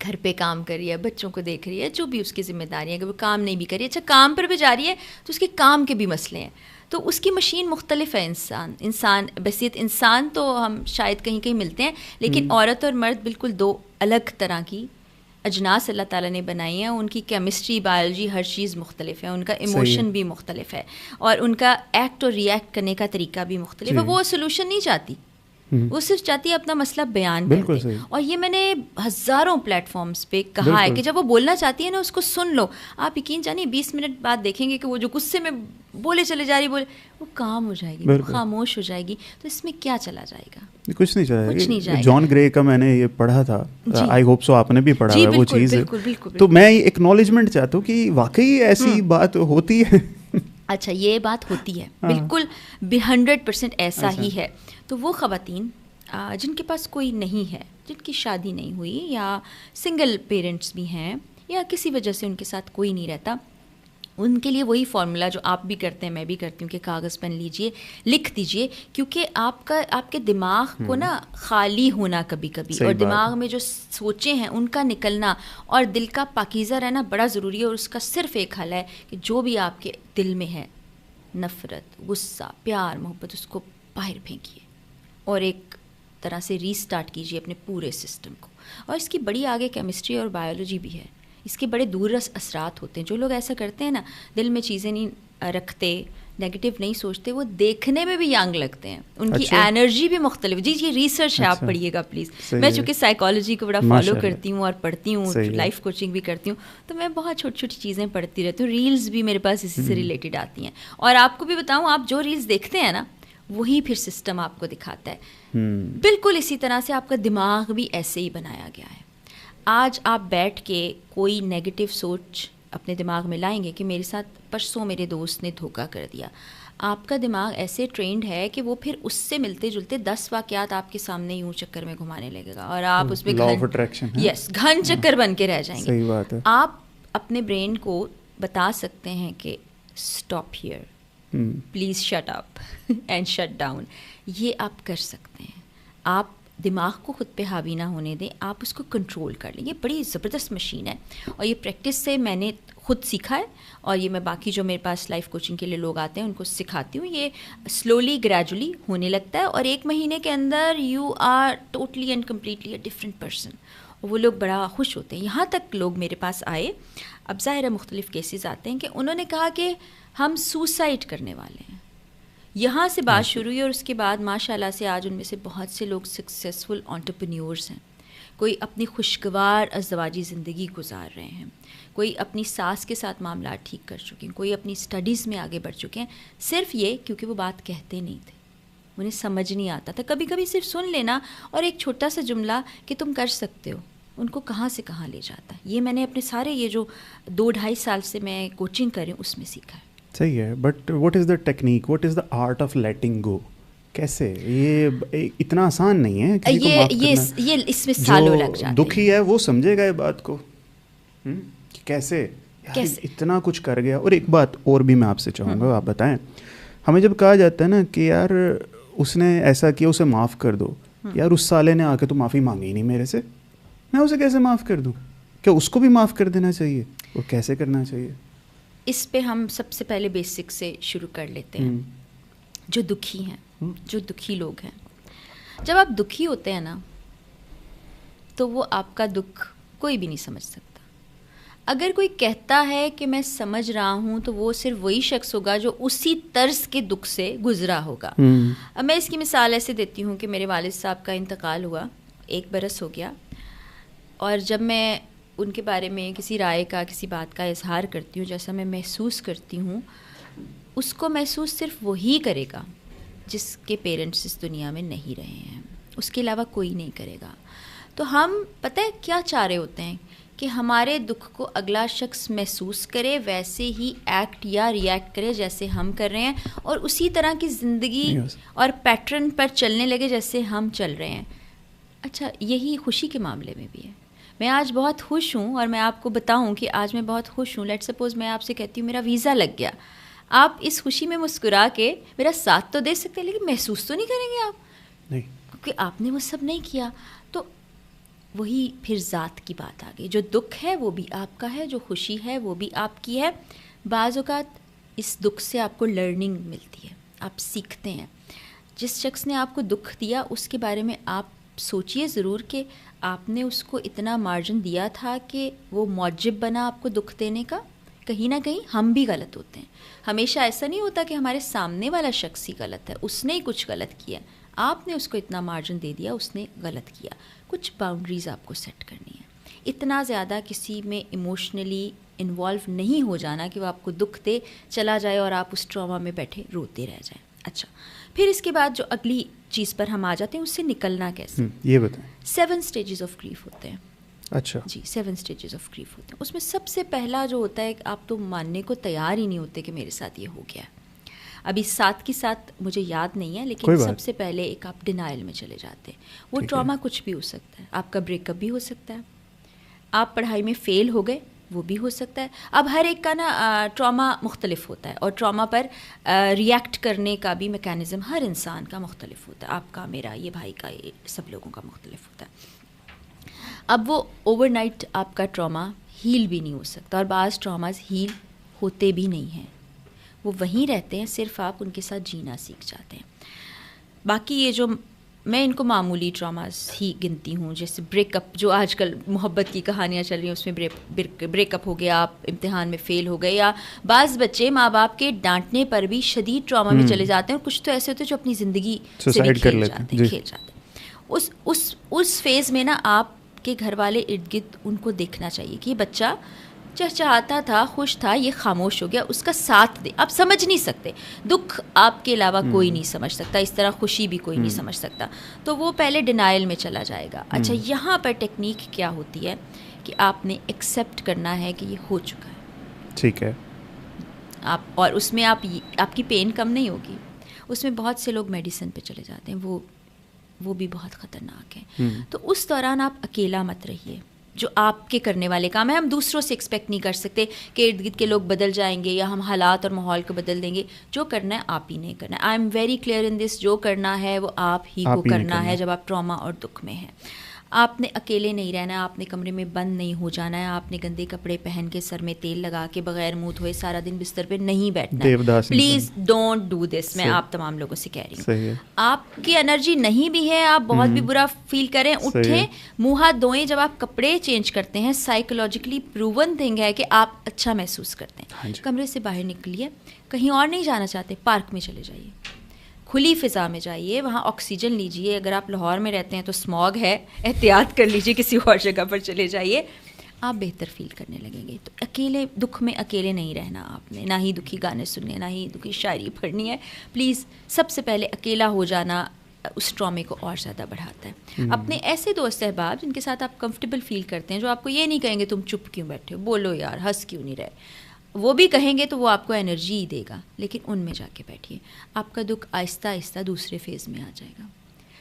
گھر پہ کام کر رہی ہے, بچوں کو دیکھ رہی ہے, جو بھی اس کی ذمہ داری ہے, اگر وہ کام نہیں بھی کر رہی ہے, اچھا کام پر بھی جا رہی ہے تو اس کے کام کے بھی مسئلے ہیں, تو اس کی مشین مختلف ہے. انسان بحیثیت انسان تو ہم شاید کہیں ملتے ہیں, لیکن عورت اور مرد بالکل 2 الگ طرح کی اجناس اللہ تعالیٰ نے بنائی ہیں. ان کی کیمسٹری, بایولوجی, ہر چیز مختلف ہے, ان کا ایموشن بھی مختلف ہے, اور ان کا ایکٹ اور ری ایکٹ کرنے کا طریقہ بھی مختلف ہے. وہ سولوشن نہیں چاہتی, وہ صرف چاہتی ہے اپنا مسئلہ بیان کرے. اور یہ میں نے ہزاروں پلیٹ فارمز پہ کہا ہے کہ جب وہ بولنا چاہتی ہے نا, اس کو سن لو. آپ یقین جانیے 20 منٹ بعد دیکھیں گے کہ وہ جو غصے میں بولے چلے جا رہی, وہ کام ہو جائے گی, خاموش ہو جائے گی. تو اس میں کیا چلا جائے گا؟ کچھ نہیں چلا. جان گرے کا میں نے یہ پڑھا تھا, آئی ہوپ سو آپ نے بھی پڑھا ہے وہ چیز. تو میں ایکنالجمنٹ چاہتا ہوں کہ واقعی ایسی بات ہوتی ہے. اچھا, یہ بات ہوتی ہے, بالکل 100% ایسا ہی ہے. تو وہ خواتین جن کے پاس کوئی نہیں ہے, جن کی شادی نہیں ہوئی, یا سنگل پیرنٹس بھی ہیں, یا کسی وجہ سے ان کے ساتھ کوئی نہیں رہتا, ان کے لیے وہی فارمولہ جو آپ بھی کرتے ہیں, میں بھی کرتی ہوں, کہ کاغذ پین لیجئے, لکھ دیجئے. کیونکہ آپ کے دماغ کو نا خالی ہونا کبھی کبھی, اور دماغ میں جو سوچیں ہیں ان کا نکلنا, اور دل کا پاکیزہ رہنا بڑا ضروری ہے. اور اس کا صرف ایک حل ہے کہ جو بھی آپ کے دل میں ہے, نفرت, غصہ, پیار, محبت, اس کو باہر پھینکیے اور ایک طرح سے ری اسٹارٹ کیجیے اپنے پورے سسٹم کو. اور اس کی بڑی آگے کیمسٹری اور بایولوجی بھی ہے, اس کے بڑے دوررس اثرات ہوتے ہیں. جو لوگ ایسا کرتے ہیں نا, دل میں چیزیں نہیں رکھتے, نیگیٹو نہیں سوچتے, وہ دیکھنے میں بھی ینگ لگتے ہیں, ان کی انرجی بھی مختلف. جی یہ ریسرچ ہے, آپ پڑھیے گا پلیز. میں چونکہ سائیکالوجی کو بڑا فالو کرتی ہوں اور پڑھتی ہوں, لائف کوچنگ بھی کرتی ہوں, تو میں بہت چھوٹی چھوٹی چیزیں پڑھتی رہتی ہوں. ریلز بھی میرے پاس اسی سے ریلیٹڈ آتی ہیں. اور آپ کو بھی بتاؤں, آپ جو ریلز دیکھتے ہیں نا, وہی پھر سسٹم آپ کو دکھاتا ہے. بالکل اسی طرح سے آپ کا دماغ بھی ایسے ہی بنایا گیا ہے. آج آپ بیٹھ کے کوئی نیگیٹو سوچ اپنے دماغ میں لائیں گے کہ میرے ساتھ پرسوں میرے دوست نے دھوکہ کر دیا, آپ کا دماغ ایسے ٹرینڈ ہے کہ وہ پھر اس سے ملتے جلتے 10 واقعات آپ کے سامنے یوں چکر میں گھمانے لگے گا, اور آپ اس میں گھن چکر بن کے رہ جائیں گے. صحیح بات ہے. آپ اپنے برین کو بتا سکتے ہیں کہ stop here, please shut up and shut down. یہ آپ کر سکتے ہیں. آپ دماغ کو خود پہ حاوی نہ ہونے دیں, آپ اس کو کنٹرول کر لیں. یہ بڑی زبردست مشین ہے, اور یہ پریکٹس سے میں نے خود سیکھا ہے, اور یہ میں باقی جو میرے پاس لائف کوچنگ کے لیے لوگ آتے ہیں ان کو سکھاتی ہوں. یہ سلولی گریجولی ہونے لگتا ہے, اور 1 مہینے کے اندر you are totally and completely a different person. وہ لوگ بڑا خوش ہوتے ہیں. یہاں تک لوگ میرے پاس آئے, اب ظاہر ہے مختلف کیسز آتے ہیں, کہ انہوں نے کہا کہ ہم سوسائڈ کرنے والے ہیں. یہاں سے بات شروع ہوئی, اور اس کے بعد ماشاء اللہ سے آج ان میں سے بہت سے لوگ سکسیزفل انٹرپرینیورز ہیں. کوئی اپنی خوشگوار ازدواجی زندگی گزار رہے ہیں, کوئی اپنی ساس کے ساتھ معاملات ٹھیک کر چکے ہیں, کوئی اپنی اسٹڈیز میں آگے بڑھ چکے ہیں. صرف یہ کیونکہ وہ بات کہتے نہیں تھے, انہیں سمجھ نہیں آتا تھا. کبھی کبھی صرف سن لینا اور ایک چھوٹا سا جملہ کہ تم کر سکتے ہو, ان کو کہاں سے کہاں لے جاتا ہے. یہ میں نے اپنے سارے یہ جو 2-2.5 سال سے میں کوچنگ کر رہی ہوں اس میں سیکھا ہے. صحیح ہے. But what is the technique, what is the art of letting go? کیسے؟ یہ اتنا آسان نہیں ہے. یہ اس میں سالوں لگ جاتے ہیں. دکھی ہے وہ سمجھے گا یہ بات کو, کیسے اتنا کچھ کر گیا. اور ایک بات اور بھی میں آپ سے چاہوں گا, آپ بتائیں, ہمیں جب کہا جاتا ہے نا کہ یار اس نے ایسا کیا, اسے معاف کر دو, یار اس سالے نے آ کے تو معافی مانگی نہیں میرے سے, میں اسے کیسے معاف کر دوں؟ کیا اس کو بھی معاف کر دینا چاہیے؟ اور کیسے کرنا چاہیے؟ اس پہ ہم سب سے پہلے بیسک سے شروع کر لیتے ہیں. جو دکھی ہیں, جو دکھی لوگ ہیں, جب آپ دکھی ہوتے ہیں نا, تو وہ آپ کا دکھ کوئی بھی نہیں سمجھ سکتا. اگر کوئی کہتا ہے کہ میں سمجھ رہا ہوں تو وہ صرف وہی شخص ہوگا جو اسی طرز کے دکھ سے گزرا ہوگا. اب میں اس کی مثال ایسے دیتی ہوں کہ میرے والد صاحب کا انتقال ہوا, 1 برس ہو گیا, اور جب میں ان کے بارے میں کسی رائے کا, کسی بات کا اظہار کرتی ہوں, جیسا میں محسوس کرتی ہوں, اس کو محسوس صرف وہی کرے گا جس کے پیرنٹس اس دنیا میں نہیں رہے ہیں, اس کے علاوہ کوئی نہیں کرے گا. تو ہم پتہ ہے کیا چاہ رہے ہوتے ہیں کہ ہمارے دکھ کو اگلا شخص محسوس کرے, ویسے ہی ایکٹ یا ری ایکٹ کرے جیسے ہم کر رہے ہیں, اور اسی طرح کی زندگی اور پیٹرن پر چلنے لگے جیسے ہم چل رہے ہیں. اچھا, یہی خوشی کے معاملے میں بھی ہے. میں آج بہت خوش ہوں اور میں آپ کو بتاؤں کہ آج میں بہت خوش ہوں. لیٹ سپوز میں آپ سے کہتی ہوں میرا ویزا لگ گیا, آپ اس خوشی میں مسکرا کے میرا ساتھ تو دے سکتے ہیں, لیکن محسوس تو نہیں کریں گے آپ, نہیں, کیونکہ آپ نے وہ سب نہیں کیا. تو وہی پھر ذات کی بات آ گئی. جو دکھ ہے وہ بھی آپ کا ہے, جو خوشی ہے وہ بھی آپ کی ہے. بعض اوقات اس دکھ سے آپ کو لرننگ ملتی ہے, آپ سیکھتے ہیں. جس شخص نے آپ کو دکھ دیا اس کے بارے میں آپ سوچئے ضرور کہ آپ نے اس کو اتنا مارجن دیا تھا کہ وہ موجب بنا آپ کو دکھ دینے کا. کہیں نہ کہیں ہم بھی غلط ہوتے ہیں. ہمیشہ ایسا نہیں ہوتا کہ ہمارے سامنے والا شخص ہی غلط ہے, اس نے ہی کچھ غلط کیا, آپ نے اس کو اتنا مارجن دے دیا, اس نے غلط کیا. کچھ باؤنڈریز آپ کو سیٹ کرنی ہے. اتنا زیادہ کسی میں ایموشنلی انوالو نہیں ہو جانا کہ وہ آپ کو دکھ دے چلا جائے اور آپ اس ٹراما میں بیٹھے روتے رہ جائیں. اچھا, پھر اس کے بعد جو اگلی چیز پر ہم آ جاتے ہیں, اس سے نکلنا کیسے, یہ بتائیں. 7 اسٹیجز آف گریف ہوتے ہیں. اچھا جی, 7 اسٹیجز آف گریف ہوتے ہیں. اس میں سب سے پہلا جو ہوتا ہے, آپ تو ماننے کو تیار ہی نہیں ہوتے کہ میرے ساتھ یہ ہو گیا. ابھی ساتھ کی ساتھ مجھے یاد نہیں ہے, لیکن سب سے پہلے ایک آپ ڈینائل میں چلے جاتے ہیں. وہ ٹراما کچھ بھی ہو سکتا ہے. آپ کا بریک اپ بھی ہو سکتا ہے, آپ پڑھائی میں فیل ہو گئے, وہ بھی ہو سکتا ہے. اب ہر ایک کا نا ٹراما مختلف ہوتا ہے, اور ٹراما پر ری ایکٹ کرنے کا بھی میکینزم ہر انسان کا مختلف ہوتا ہے. آپ کا, میرا, یہ بھائی کا, یہ سب لوگوں کا مختلف ہوتا ہے. اب وہ اوور نائٹ آپ کا ٹراما ہیل بھی نہیں ہو سکتا, اور بعض ٹراماز ہیل ہوتے بھی نہیں ہیں, وہ وہیں رہتے ہیں, صرف آپ ان کے ساتھ جینا سیکھ جاتے ہیں. باقی یہ جو میں ان کو معمولی ٹراماز ہی گنتی ہوں, جیسے بریک اپ, جو آج کل محبت کی کہانیاں چل رہی ہیں, اس میں بریک اپ ہو گیا, آپ امتحان میں فیل ہو گئے, یا بعض بچے ماں باپ کے ڈانٹنے پر بھی شدید ٹراما میں چلے جاتے ہیں, اور کچھ تو ایسے ہوتے ہیں جو اپنی زندگی سے بھی کھیل جاتے ہیں. اس فیز میں نا آپ کے گھر والے ارد گرد ان کو دیکھنا چاہیے کہ یہ بچہ چہچہاتا تھا, خوش تھا, یہ خاموش ہو گیا, اس کا ساتھ دے. آپ سمجھ نہیں سکتے, دکھ آپ کے علاوہ کوئی نہیں سمجھ سکتا, اس طرح خوشی بھی کوئی نہیں سمجھ سکتا. تو وہ پہلے ڈینائل میں چلا جائے گا. اچھا, یہاں پر ٹیکنیک کیا ہوتی ہے کہ آپ نے ایکسیپٹ کرنا ہے کہ یہ ہو چکا ہے, ٹھیک ہے, آپ, اور اس میں آپ کی پین کم نہیں ہوگی. اس میں بہت سے لوگ میڈیسن پہ چلے جاتے ہیں, وہ بھی بہت خطرناک ہے. تو اس دوران آپ اکیلا مت رہیے. جو آپ کے کرنے والے کام ہیں, ہم دوسروں سے ایکسپیکٹ نہیں کر سکتے کہ ارد گرد کے لوگ بدل جائیں گے یا ہم حالات اور ماحول کو بدل دیں گے. جو کرنا ہے آپ ہی نہیں کرنا ہے. I am very clear in this, جو کرنا ہے وہ آپ ہی کو کرنا ہے جب آپ ٹراما اور دکھ میں ہیں. آپ نے اکیلے نہیں رہنا ہے, آپ نے کمرے میں بند نہیں ہو جانا ہے, آپ نے گندے کپڑے پہن کے, سر میں تیل لگا کے, بغیر منہ دھوئے سارا دن بستر پہ نہیں بیٹھنا ہے. Please don't do this. میں آپ تمام لوگوں سے کہہ رہی ہوں, آپ کی انرجی نہیں بھی ہے, آپ بہت بھی برا فیل کریں, اٹھیں, منہ ہاتھ دھوئیں. جب آپ کپڑے چینج کرتے ہیں, سائیکولوجیکلی پروون تھنگ ہے کہ آپ اچھا محسوس کرتے ہیں. کمرے سے باہر نکلیے, کہیں اور نہیں جانا چاہتے, پارک میں چلے جائیے, کھلی فضا میں جائیے, وہاں آکسیجن لیجیے. اگر آپ لاہور میں رہتے ہیں تو اسموگ ہے, احتیاط کر لیجیے, کسی اور جگہ پر چلے جائیے, آپ بہتر فیل کرنے لگیں گے. تو اکیلے, دکھ میں اکیلے نہیں رہنا آپ نے, نہ ہی دکھی گانے سننے, نہ ہی دکھی شاعری پڑھنی ہے. پلیز, سب سے پہلے اکیلا ہو جانا اس ٹرامے کو اور زیادہ بڑھاتا ہے. اپنے ایسے دوست احباب جن کے ساتھ آپ کمفرٹیبل فیل کرتے ہیں, جو آپ کو یہ نہیں کہیں گے تم چپ کیوں بیٹھے ہو, بولو یار, ہنس کیوں نہیں رہے, وہ بھی کہیں گے تو وہ آپ کو انرجی ہی دے گا, لیکن ان میں جا کے بیٹھیے. آپ کا دکھ آہستہ آہستہ دوسرے فیز میں آ جائے گا,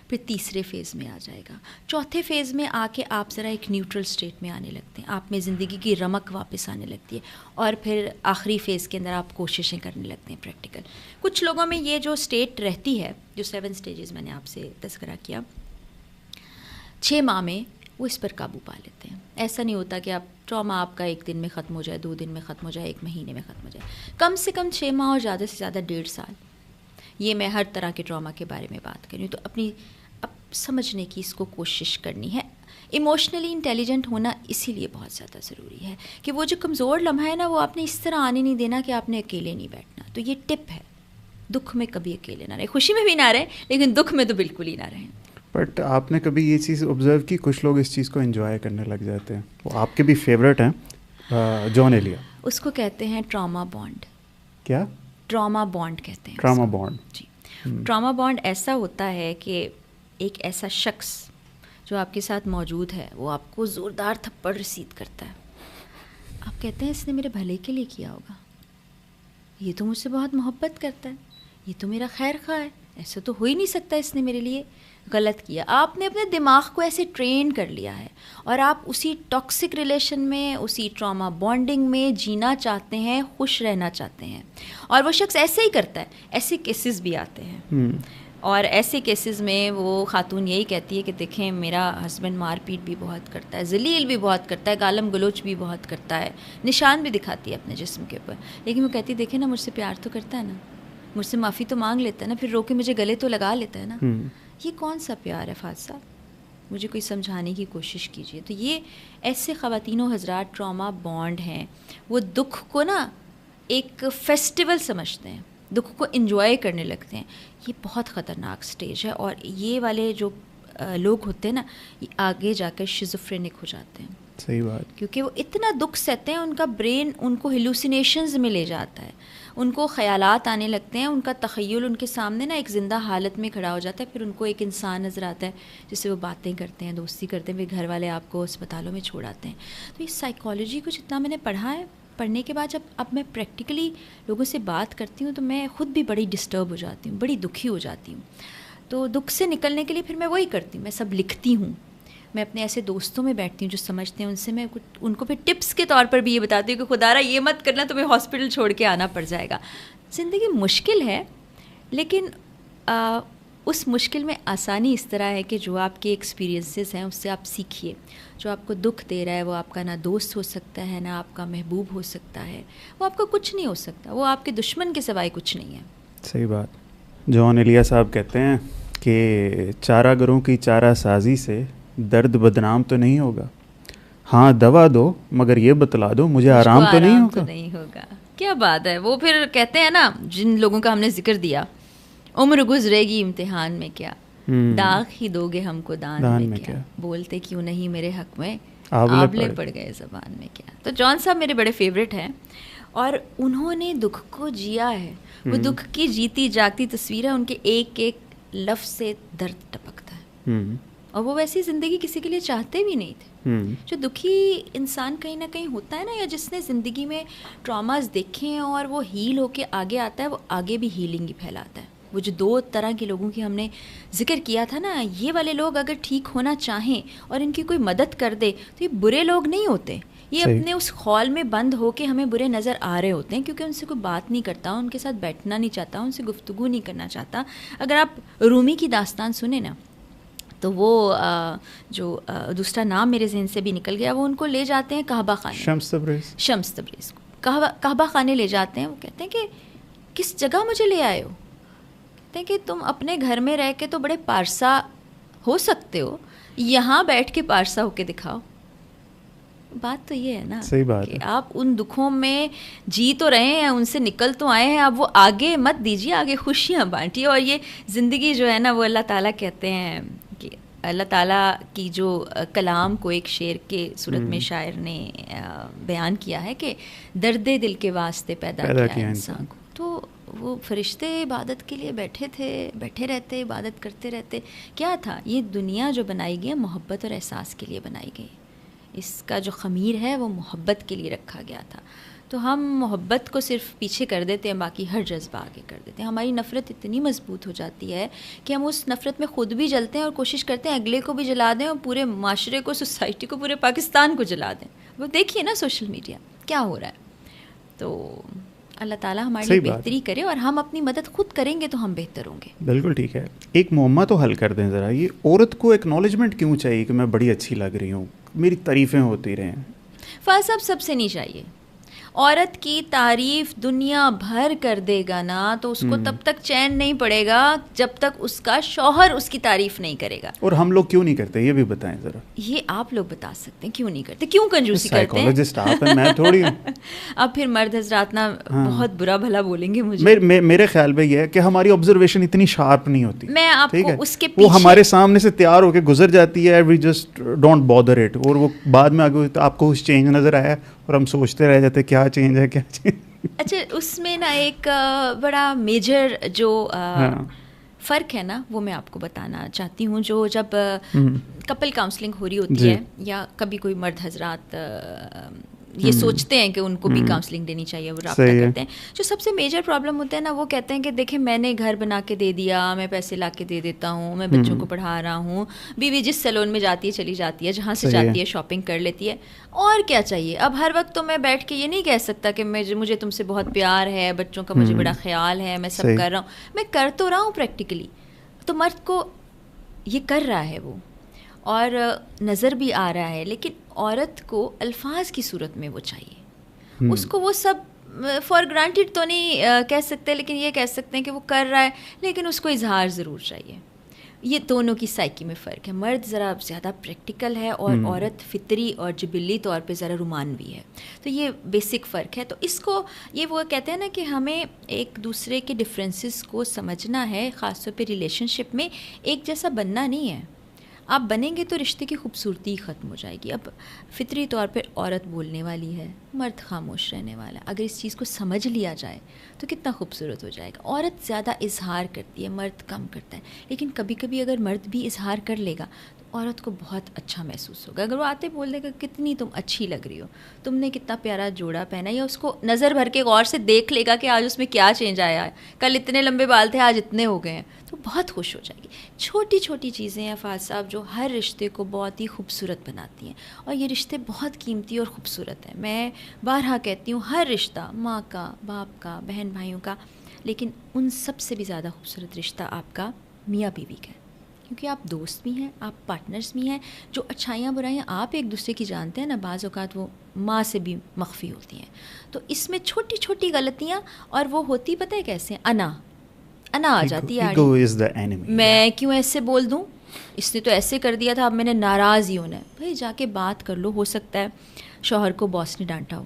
پھر تیسرے فیز میں آ جائے گا, چوتھے فیز میں آ کے آپ ذرا ایک نیوٹرل اسٹیٹ میں آنے لگتے ہیں, آپ میں زندگی کی رمق واپس آنے لگتی ہے, اور پھر آخری فیز کے اندر آپ کوششیں کرنے لگتے ہیں پریکٹیکل. کچھ لوگوں میں یہ جو اسٹیٹ رہتی ہے, جو 7 اسٹیجز میں نے آپ سے تذکرہ کیا, 6 ماہ میں وہ اس پر قابو پا لیتے ہیں. ایسا نہیں ہوتا کہ آپ ٹراما آپ کا 1 دن میں ختم ہو جائے, 2 دن میں ختم ہو جائے, 1 مہینے میں ختم ہو جائے. کم سے کم 6 ماہ اور زیادہ سے زیادہ 1.5 سال. یہ میں ہر طرح کے ٹراما کے بارے میں بات کر رہی ہوں. تو اپنی اب سمجھنے کی اس کو کوشش کرنی ہے. ایموشنلی انٹیلیجنٹ ہونا اسی لیے بہت زیادہ ضروری ہے کہ وہ جو کمزور لمحہ ہے نا وہ آپ نے اس طرح آنے نہیں دینا کہ آپ نے اکیلے نہیں بیٹھنا. تو یہ ٹپ ہے, دکھ میں کبھی اکیلے نہ رہیں, خوشی میں بھی نہ رہیں لیکن دکھ میں تو بالکل ہی نہ رہیں. بٹ آپ نے کبھی یہ چیز آبزرو کی, کچھ لوگ اس چیز کو انجوائے کرنے لگ جاتے ہیں, وہ آپ کے بھی فیوریٹ ہیں, جان ایلیا, اس کو کہتے ہیں ٹراما بانڈ. کیا؟ ٹراما بانڈ کہتے ہیں. Trauma bond. جی, ٹراما بانڈ ایسا ہوتا ہے کہ ایک ایسا شخص جو آپ کے ساتھ موجود ہے وہ آپ کو زوردار تھپڑ رسید کرتا ہے, آپ کہتے ہیں اس نے میرے بھلے کے لیے کیا ہوگا, یہ تو مجھ سے بہت محبت کرتا ہے, یہ تو میرا خیر خواہ ہے, ایسا تو ہو ہی نہیں سکتا اس نے میرے لیے غلط کیا. آپ نے اپنے دماغ کو ایسے ٹرین کر لیا ہے اور آپ اسی ٹاکسک ریلیشن میں, اسی ٹراما بانڈنگ میں جینا چاہتے ہیں, خوش رہنا چاہتے ہیں, اور وہ شخص ایسے ہی کرتا ہے. ایسے کیسز بھی آتے ہیں, اور ایسے کیسز میں وہ خاتون یہی کہتی ہے کہ دیکھیں میرا ہسبینڈ مار پیٹ بھی بہت کرتا ہے, ذلیل بھی بہت کرتا ہے, گالم گلوچ بھی بہت کرتا ہے, نشان بھی دکھاتی ہے اپنے جسم کے اوپر, لیکن وہ کہتی ہے دیکھیں نا مجھ سے پیار تو کرتا ہے نا, مجھ سے معافی تو مانگ لیتا ہے نا, پھر رو کے مجھے گلے تو لگا لیتا ہے نا. یہ کون سا پیار ہے فاضل صاحب, مجھے کوئی سمجھانے کی کوشش کیجیے. تو یہ ایسے خواتین و حضرات ٹراما بانڈ ہیں, وہ دکھ کو نا ایک فیسٹیول سمجھتے ہیں, دکھ کو انجوائے کرنے لگتے ہیں. یہ بہت خطرناک سٹیج ہے, اور یہ والے جو لوگ ہوتے ہیں نا یہ آگے جا کر شیزوفرینک ہو جاتے ہیں. صحیح بات. کیونکہ وہ اتنا دکھ سہتے ہیں, ان کا برین ان کو ہیلوسینیشنز میں لے جاتا ہے, ان کو خیالات آنے لگتے ہیں, ان کا تخیل ان کے سامنے نا ایک زندہ حالت میں کھڑا ہو جاتا ہے. پھر ان کو ایک انسان نظر آتا ہے جس سے وہ باتیں کرتے ہیں, دوستی کرتے ہیں, پھر گھر والے آپ کو اسپتالوں میں چھوڑ آتے ہیں. تو اس سائیکالوجی کو جتنا میں نے پڑھا ہے, پڑھنے کے بعد جب اب میں پریکٹیکلی لوگوں سے بات کرتی ہوں تو میں خود بھی بڑی ڈسٹرب ہو جاتی ہوں, بڑی دکھی ہو جاتی ہوں. تو دکھ سے نکلنے کے لیے پھر میں وہی کرتی ہوں, میں سب لکھتی ہوں, میں اپنے ایسے دوستوں میں بیٹھتی ہوں جو سمجھتے ہیں, ان سے میں ان کو پھر ٹپس کے طور پر بھی یہ بتاتی ہوں کہ خدارا یہ مت کرنا, تمہیں ہاسپٹل چھوڑ کے آنا پڑ جائے گا. زندگی مشکل ہے, لیکن اس مشکل میں آسانی اس طرح ہے کہ جو آپ کے ایکسپیرینسز ہیں اس سے آپ سیکھیے. جو آپ کو دکھ دے رہا ہے وہ آپ کا نہ دوست ہو سکتا ہے, نہ آپ کا محبوب ہو سکتا ہے, وہ آپ کا کچھ نہیں ہو سکتا, وہ آپ کے دشمن کے سوائے کچھ نہیں ہے. صحیح بات. جان ایلیا صاحب کہتے ہیں کہ چارہ گروں کی چارہ سازی سے درد بدنام تو نہیں ہوگا, ہاں دوا دو مگر یہ بتلا دو مجھے آرام تو نہیں ہوگا. کیا بات ہے. وہ پھر کہتے ہیں نا جن لوگوں کا ہم نے ذکر دیا, عمر گزرے گی امتحان میں کیا, داغ ہی دو گے ہم کو دان میں کیا, بولتے کیوں نہیں میرے حق میں آبلے پڑ گئے زبان میں کیا. تو جان صاحب میرے بڑے فیوریٹ ہیں, اور انہوں نے دکھ کو جیا ہے. وہ دکھ کی جیتی جاگتی تصویر ہے, ان کے ایک ایک لفظ سے درد ٹپکتا ہے, اور وہ ویسی زندگی کسی کے لیے چاہتے بھی نہیں تھے. جو دکھی انسان کہیں نہ کہیں ہوتا ہے نا, یا جس نے زندگی میں ٹراماز دیکھے ہیں اور وہ ہیل ہو کے آگے آتا ہے, وہ آگے بھی ہیلنگ ہی پھیلاتا ہے. وہ جو 2 طرح کے لوگوں کی ہم نے ذکر کیا تھا نا, یہ والے لوگ اگر ٹھیک ہونا چاہیں اور ان کی کوئی مدد کر دے تو یہ برے لوگ نہیں ہوتے. یہ اپنے اس خول میں بند ہو کے ہمیں برے نظر آ رہے ہوتے ہیں, کیونکہ ان سے کوئی بات نہیں کرتا, ان کے ساتھ بیٹھنا نہیں چاہتا, ان سے گفتگو نہیں کرنا چاہتا. اگر آپ رومی کی داستان سنیں نا, تو وہ جو دوسرا نام میرے ذہن سے بھی نکل گیا, وہ ان کو لے جاتے ہیں کعبہ خانے, شمس تبریز کو کعبہ خانے لے جاتے ہیں. وہ کہتے ہیں کہ کس جگہ مجھے لے آئے ہو, کہتے ہیں کہ تم اپنے گھر میں رہ کے تو بڑے پارسا ہو سکتے ہو, یہاں بیٹھ کے پارسا ہو کے دکھاؤ. بات تو یہ ہے نا کہ آپ ان دکھوں میں جی تو رہے ہیں, ان سے نکل تو آئے ہیں, آپ وہ آگے مت دیجیے, آگے خوشیاں بانٹیے. اور یہ زندگی جو ہے نا, وہ اللہ تعالیٰ کہتے ہیں کہ اللہ تعالیٰ کی جو کلام کو ایک شعر کے صورت میں شاعر نے بیان کیا ہے کہ درد دل کے واسطے پیدا کیا انسان کو. تو وہ فرشتے عبادت کے لیے بیٹھے رہتے, عبادت کرتے رہتے. کیا تھا یہ دنیا جو بنائی گئی ہے, محبت اور احساس کے لیے بنائی گئی. اس کا جو خمیر ہے وہ محبت کے لیے رکھا گیا تھا. تو ہم محبت کو صرف پیچھے کر دیتے ہیں, باقی ہر جذبہ آگے کر دیتے ہیں. ہماری نفرت اتنی مضبوط ہو جاتی ہے کہ ہم اس نفرت میں خود بھی جلتے ہیں اور کوشش کرتے ہیں اگلے کو بھی جلا دیں, اور پورے معاشرے کو, سوسائٹی کو, پورے پاکستان کو جلا دیں. وہ دیکھیے نا سوشل میڈیا کیا ہو رہا ہے. تو اللہ تعالیٰ ہمارے لیے بہتری کرے, اور ہم اپنی مدد خود کریں گے تو ہم بہتر ہوں گے. بالکل ٹھیک ہے. ایک معمہ تو حل کر دیں ذرا, یہ عورت کو ایکنالجمنٹ کیوں چاہیے کہ میں بڑی اچھی لگ رہی ہوں, میری تعریفیں ہوتی رہیں؟ فاضل صاحب سب سے نہیں چاہیے. عورت کی تعریف دنیا بھر کر دے گا نا تو اس کو تب تک چین نہیں پڑے گا جب تک اس کا شوہر اس کی تعریف نہیں کرے گا. اور ہم لوگ کیوں نہیں کرتے یہ بھی بتائیں ذرا. یہ آپ لوگ بتا سکتے ہیں کیوں نہیں کرتے, کیوں کنجوسی کرتے ہیں. سائیکالوجسٹ آپ ہیں, میں تھوڑی ہوں. اب پھر مرد حضرات نا بہت برا بھلا بولیں گے مجھے. میرے خیال میں یہ ہے کہ ہماری آبزرویشن اتنی شارپ نہیں ہوتی. میں آپ کو اس کے وہ ہمارے سامنے سے تیار ہو کے گزر جاتی ہے, we just don't bother it, اور وہ بعد میں آگے آپ کو کچھ چینج نظر آیا اور ہم سوچتے رہ جاتے کیا چینج ہے کیا چینج. اچھا, اس میں نا ایک بڑا میجر جو فرق ہے نا وہ میں آپ کو بتانا چاہتی ہوں. جو جب کپل کاؤنسلنگ ہو رہی ہوتی ہے یا کبھی کوئی مرد حضرات یہ سوچتے ہیں کہ ان کو بھی کاؤنسلنگ دینی چاہیے, وہ رابطہ کرتے ہیں, جو سب سے میجر پرابلم ہوتا ہے نا وہ کہتے ہیں کہ دیکھیں میں نے گھر بنا کے دے دیا, میں پیسے لا کے دے دیتا ہوں, میں بچوں کو پڑھا رہا ہوں, بیوی جس سیلون میں جاتی ہے چلی جاتی ہے, جہاں سے جاتی ہے شاپنگ کر لیتی ہے, اور کیا چاہیے. اب ہر وقت تو میں بیٹھ کے یہ نہیں کہہ سکتا کہ مجھے تم سے بہت پیار ہے, بچوں کا مجھے بڑا خیال ہے, میں سب کر رہا ہوں. میں کر تو رہا ہوں پریکٹیکلی, تو مرد کو یہ کر رہا ہے وہ, اور نظر بھی آ رہا ہے, لیکن عورت کو الفاظ کی صورت میں وہ چاہیے. اس کو وہ سب فار گرانٹیڈ تو نہیں کہہ سکتے, لیکن یہ کہہ سکتے ہیں کہ وہ کر رہا ہے, لیکن اس کو اظہار ضرور چاہیے. یہ دونوں کی سائیکی میں فرق ہے. مرد ذرا زیادہ پریکٹیکل ہے اور عورت فطری اور جبلی طور پہ ذرا رومانوی ہے. تو یہ بیسک فرق ہے. تو اس کو یہ وہ کہتے ہیں نا کہ ہمیں ایک دوسرے کے ڈفرینسز کو سمجھنا ہے, خاص طور پہ ریلیشن شپ میں ایک جیسا بننا نہیں ہے. آپ بنیں گے تو رشتے کی خوبصورتی ختم ہو جائے گی. اب فطری طور پہ عورت بولنے والی ہے, مرد خاموش رہنے والا ہے. اگر اس چیز کو سمجھ لیا جائے تو کتنا خوبصورت ہو جائے گا. عورت زیادہ اظہار کرتی ہے, مرد کم کرتا ہے, لیکن کبھی کبھی اگر مرد بھی اظہار کر لے گا تو عورت کو بہت اچھا محسوس ہوگا. اگر وہ آتے بول دے گا کتنی تم اچھی لگ رہی ہو, تم نے کتنا پیارا جوڑا پہنا, یا اس کو نظر بھر کے غور سے دیکھ لے گا کہ آج اس میں کیا چینج آیا ہے, کل اتنے لمبے بال تھے آج اتنے ہو گئے ہیں, تو بہت خوش ہو جائے گی. چھوٹی چھوٹی چیزیں ہیں فاض صاحب جو ہر رشتے کو بہت ہی خوبصورت بناتی ہیں, اور یہ رشتے بہت قیمتی اور خوبصورت ہیں. میں بارہا کہتی ہوں, ہر رشتہ ماں کا, باپ کا, بہن بھائیوں کا, لیکن ان سب سے بھی زیادہ خوبصورت رشتہ آپ کا میاں بیوی کا ہے, کیونکہ آپ دوست بھی ہیں, آپ پارٹنرز بھی ہیں. جو اچھائیاں برائیاں آپ ایک دوسرے کی جانتے ہیں نا, بعض اوقات وہ ماں سے بھی مخفی ہوتی ہیں. تو اس میں چھوٹی چھوٹی غلطیاں, اور وہ ہوتی پتہ ہے کیسے, انا آ جاتی ہے. میں کیوں ایسے بول دوں, اس نے تو ایسے کر دیا تھا, اب میں نے ناراض ہی ہونا ہے. بھائی جا کے بات کر لو. ہو سکتا ہے شوہر کو باس نے ڈانٹا ہو,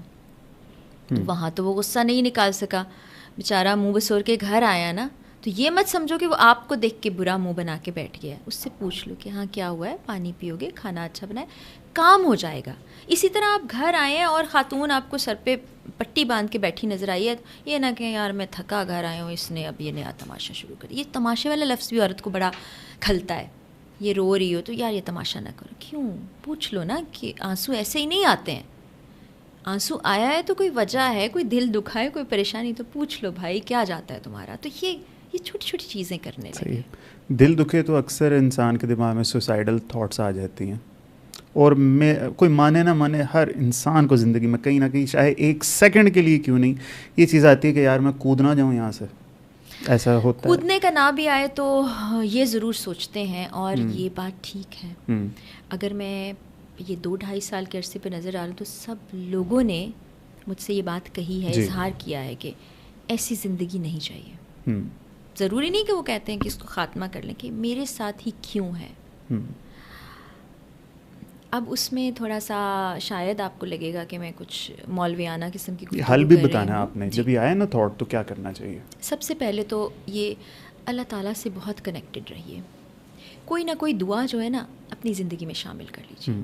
تو وہاں تو وہ غصہ نہیں نکال سکا, بیچارہ منہ بسور کے گھر آیا نا, تو یہ مت سمجھو کہ وہ آپ کو دیکھ کے برا منہ بنا کے بیٹھ گیا ہے. اس سے پوچھ لو کہ ہاں کیا ہوا ہے, پانی پیو گے, کھانا اچھا بنائے, کام ہو جائے گا. اسی طرح آپ گھر آئے ہیں اور خاتون آپ کو سر پہ پٹی باندھ کے بیٹھی نظر آئی ہے, یہ نہ کہ یار میں تھکا گھر آیا ہوں, اس نے اب یہ نیا تماشا شروع کر. یہ تماشے والا لفظ بھی عورت کو بڑا کھلتا ہے. یہ رو رہی ہو تو یار یہ تماشا نہ کرو. کیوں, پوچھ لو نا کہ آنسو ایسے ہی نہیں آتے ہیں. آنسو آیا ہے تو کوئی وجہ ہے, کوئی دل دکھا ہے, کوئی پریشانی, تو پوچھ لو بھائی کیا جاتا ہے تمہارا. تو یہ چھوٹی چھوٹی چیزیں کرنے لگے. دل دکھے تو اکثر انسان کے دماغ میں سوسائڈل تھاٹس آ جاتی ہیں, اور میں کوئی مانے نہ مانے ہر انسان کو زندگی میں کہیں نہ کہیں چاہے ایک سیکنڈ کے لیے کیوں نہیں یہ چیز آتی ہے کہ یار میں کود نہ جاؤں یہاں سے. ایسا ہوتا ہے, کودنے کا نہ بھی آئے تو یہ ضرور سوچتے ہیں, اور یہ بات ٹھیک ہے. اگر میں یہ 2-2.5 سال کے عرصے پہ نظر آ رہا ہوں تو سب لوگوں نے مجھ سے یہ بات کہی ہے, اظہار کیا ہے کہ ایسی زندگی نہیں چاہیے. ضروری نہیں کہ وہ کہتے ہیں کہ اس کو خاتمہ کر لیں, کہ میرے ساتھ ہی کیوں ہے. اب اس میں تھوڑا سا شاید آپ کو لگے گا کہ میں کچھ مولویانہ قسم کی گفتگو حل بھی بتانا آپ نے. جب یہ آئے نا تھاٹ تو کیا کرنا چاہیے؟ سب سے پہلے تو یہ اللہ تعالیٰ سے بہت کنیکٹڈ رہیے. کوئی نہ کوئی دعا جو ہے نا اپنی زندگی میں شامل کر لیجیے.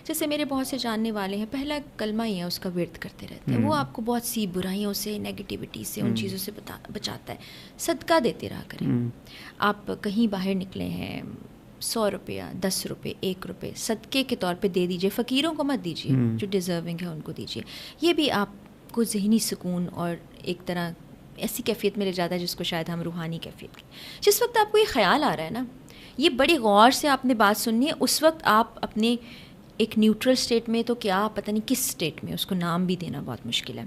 جیسے میرے بہت سے جاننے والے ہیں, پہلا کلمہ ہی ہے, اس کا ورد کرتے رہتے ہیں. وہ آپ کو بہت سی برائیوں سے, نیگیٹیوٹی سے, ان چیزوں سے بچاتا ہے. صدقہ دیتے رہا کریں. آپ کہیں باہر نکلے ہیں, 100 روپیہ, 10 روپے, 1 روپے صدقے کے طور پہ دے دیجیے. فقیروں کو مت دیجیے, جو ڈیزرونگ ہے ان کو دیجیے. یہ بھی آپ کو ذہنی سکون اور ایک طرح ایسی کیفیت میں لے جاتا ہے جس کو شاید ہم روحانی کیفیت کی. جس وقت آپ کو یہ خیال آ رہا ہے نا, یہ بڑی غور سے آپ نے بات سننی ہے. اس وقت آپ اپنے ایک نیوٹرل اسٹیٹ میں, تو کیا پتہ نہیں کس اسٹیٹ میں, اس کو نام بھی دینا بہت مشکل ہے,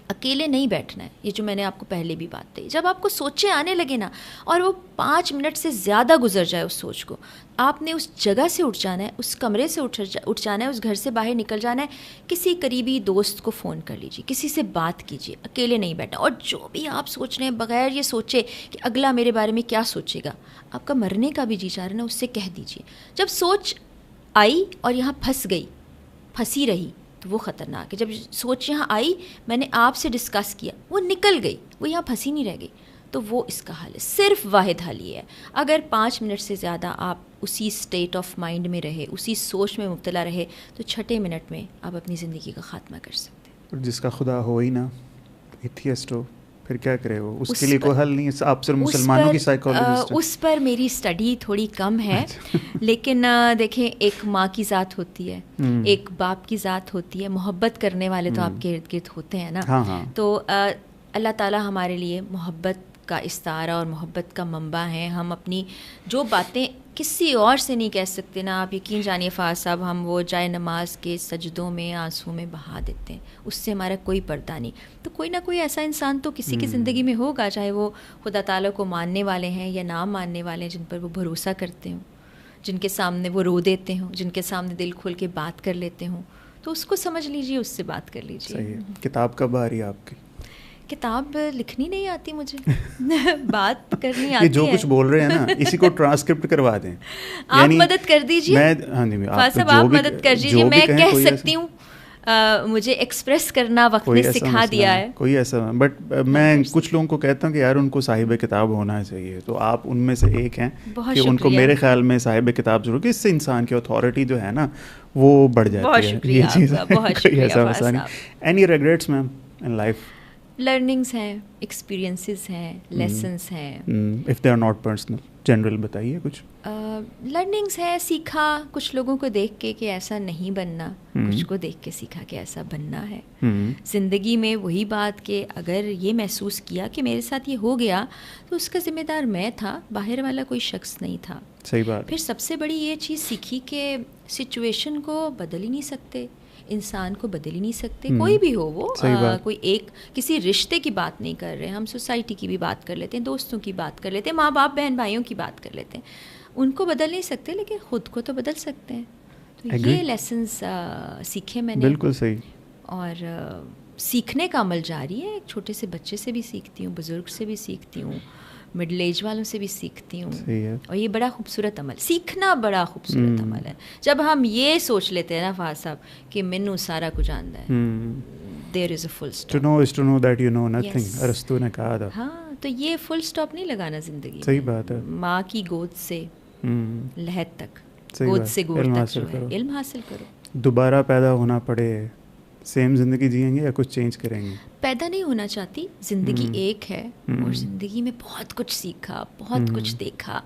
اکیلے نہیں بیٹھنا ہے. یہ جو میں نے آپ کو پہلے بھی بات کہی, جب آپ کو سوچیں آنے لگے نا اور وہ 5 منٹ سے زیادہ گزر جائے اس سوچ کو, آپ نے اس جگہ سے اٹھ جانا ہے, اس کمرے سے اٹھ جانا ہے, اس گھر سے باہر نکل جانا ہے, کسی قریبی دوست کو فون کر لیجیے, کسی سے بات کیجیے, اکیلے نہیں بیٹھنا. اور جو بھی آپ سوچ رہے ہیں بغیر یہ سوچے کہ اگلا میرے بارے میں کیا سوچے گا, آپ کا مرنے کا بھی جی چاہ رہا ہے نا, اس سے کہہ دیجیے. جب سوچ آئی اور یہاں پھنسی رہی تو وہ خطرناک ہے. جب سوچ یہاں آئی, میں نے آپ سے ڈسکس کیا, وہ نکل گئی, وہ یہاں پھنسی نہیں رہ گئی, تو وہ اس کا حل ہے. صرف واحد حل یہ ہے, اگر 5 منٹ سے زیادہ آپ اسی اسٹیٹ آف مائنڈ میں رہے, اسی سوچ میں مبتلا رہے, تو 6 منٹ میں آپ اپنی زندگی کا خاتمہ کر سکتے ہیں. اور جس کا خدا ہو ہی نہ, ایتھیسٹ ہو, پھر کیا کرے وہ, اس کے لیے کوئی حل نہیں ہے. آپ صرف مسلمانوں کی سائیکالوجسٹ ہیں. اس پر میری اسٹڈی تھوڑی کم ہے, لیکن دیکھیں ایک ماں کی ذات ہوتی ہے, ایک باپ کی ذات ہوتی ہے, محبت کرنے والے تو آپ کے ارد گرد ہوتے ہیں نا. تو اللہ تعالیٰ ہمارے لیے محبت کا استعارہ اور محبت کا منبع ہیں. ہم اپنی جو باتیں کسی اور سے نہیں کہہ سکتے نا, آپ یقین جانیے فاض صاحب, ہم وہ جائے نماز کے سجدوں میں آنسوں میں بہا دیتے ہیں, اس سے ہمارا کوئی پردہ نہیں. تو کوئی نہ کوئی ایسا انسان تو کسی کی زندگی میں ہوگا, چاہے وہ خدا تعالیٰ کو ماننے والے ہیں یا نہ ماننے والے ہیں, جن پر وہ بھروسہ کرتے ہوں, جن کے سامنے وہ رو دیتے ہوں, جن کے سامنے دل کھول کے بات کر لیتے ہوں, تو اس کو سمجھ لیجیے, اس سے بات کر لیجیے. صحیح ہے. کتاب کب آ رہی ہے آپ کی؟ کتاب لکھنی نہیں آتی مجھے, بات کرنی آتی ہے. جو کچھ بول رہے ہیں نا اسی کو ٹرانسکرپٹ کروا دیں. آپ مدد کر دیجیے, آپ مدد کر دیجیے. میں کہہ سکتی ہوں, مجھے ایکسپریس کرنا وقت نے سکھا دیا ہے. کوئی ایسا, بٹ میں کچھ لوگوں کو کہتا ہوں کہ یار ان کو صاحب کتاب ہونا چاہیے, تو آپ ان میں سے ایک ہیں کہ ان کو میرے خیال میں صاحب کتاب ضرور, کہ اس سے انسان کی اتھارٹی جو ہے نا وہ بڑھ جاتی ہے. یہ چیز ایسا مسئلہ نہیں. Any regrets ma'am in life? Learnings ہیں, ایکسپیرینسز ہیں, لیسنس ہیں. If they are not personal, general بتائیے کچھ. لرننگس ہیں, سیکھا کچھ لوگوں کو دیکھ کے کہ ایسا نہیں بننا, کچھ کو دیکھ کے سیکھا کہ ایسا بننا ہے. زندگی میں وہی بات کہ اگر یہ محسوس کیا کہ میرے ساتھ یہ ہو گیا تو اس کا ذمہ دار میں تھا, باہر والا کوئی شخص نہیں تھا. صحیح بات. پھر سب سے بڑی یہ چیز سیکھی کہ سچویشن کو بدل ہی نہیں سکتے, انسان کو بدل ہی نہیں سکتے, کوئی بھی ہو وہ. کوئی ایک کسی رشتے کی بات نہیں کر رہے, ہم سوسائٹی کی بھی بات کر لیتے ہیں, دوستوں کی بات کر لیتے ہیں, ماں باپ بہن بھائیوں کی بات کر لیتے ہیں. ان کو بدل نہیں سکتے لیکن خود کو تو بدل سکتے ہیں. تو یہ لیسنس سیکھے میں نے. بالکل صحیح. اور سیکھنے کا عمل جاری ہے. ایک چھوٹے سے بچے سے بھی سیکھتی ہوں, بزرگ سے بھی سیکھتی ہوں, مڈل ایج والوں سے بھی سیکھتی ہوں. اور یہ بڑا خوبصورت عمل, سیکھنا بڑا خوبصورت عمل ہے. جب ہم یہ سوچ لیتے ہیں نا فاض صاحب کہ مینوں سارا کچھ آندا ہے, there is a full stop. To know is to know that you know nothing, ارسطو نے کہا تھا. ہاں, تو یہ فل اسٹاپ نہیں لگانا زندگی. صحیح بات ہے. ماں کی گود سے لحد تک, گود سے گود تک جو ہے, علم حاصل کرو. دوبارہ پیدا ہونا پڑے, سیم زندگی جئیں گے یا کچھ چینج کریں گے؟ پیدا نہیں ہونا چاہتی, زندگی ایک ہے اور زندگی میں بہت کچھ سیکھا, بہت کچھ دیکھا.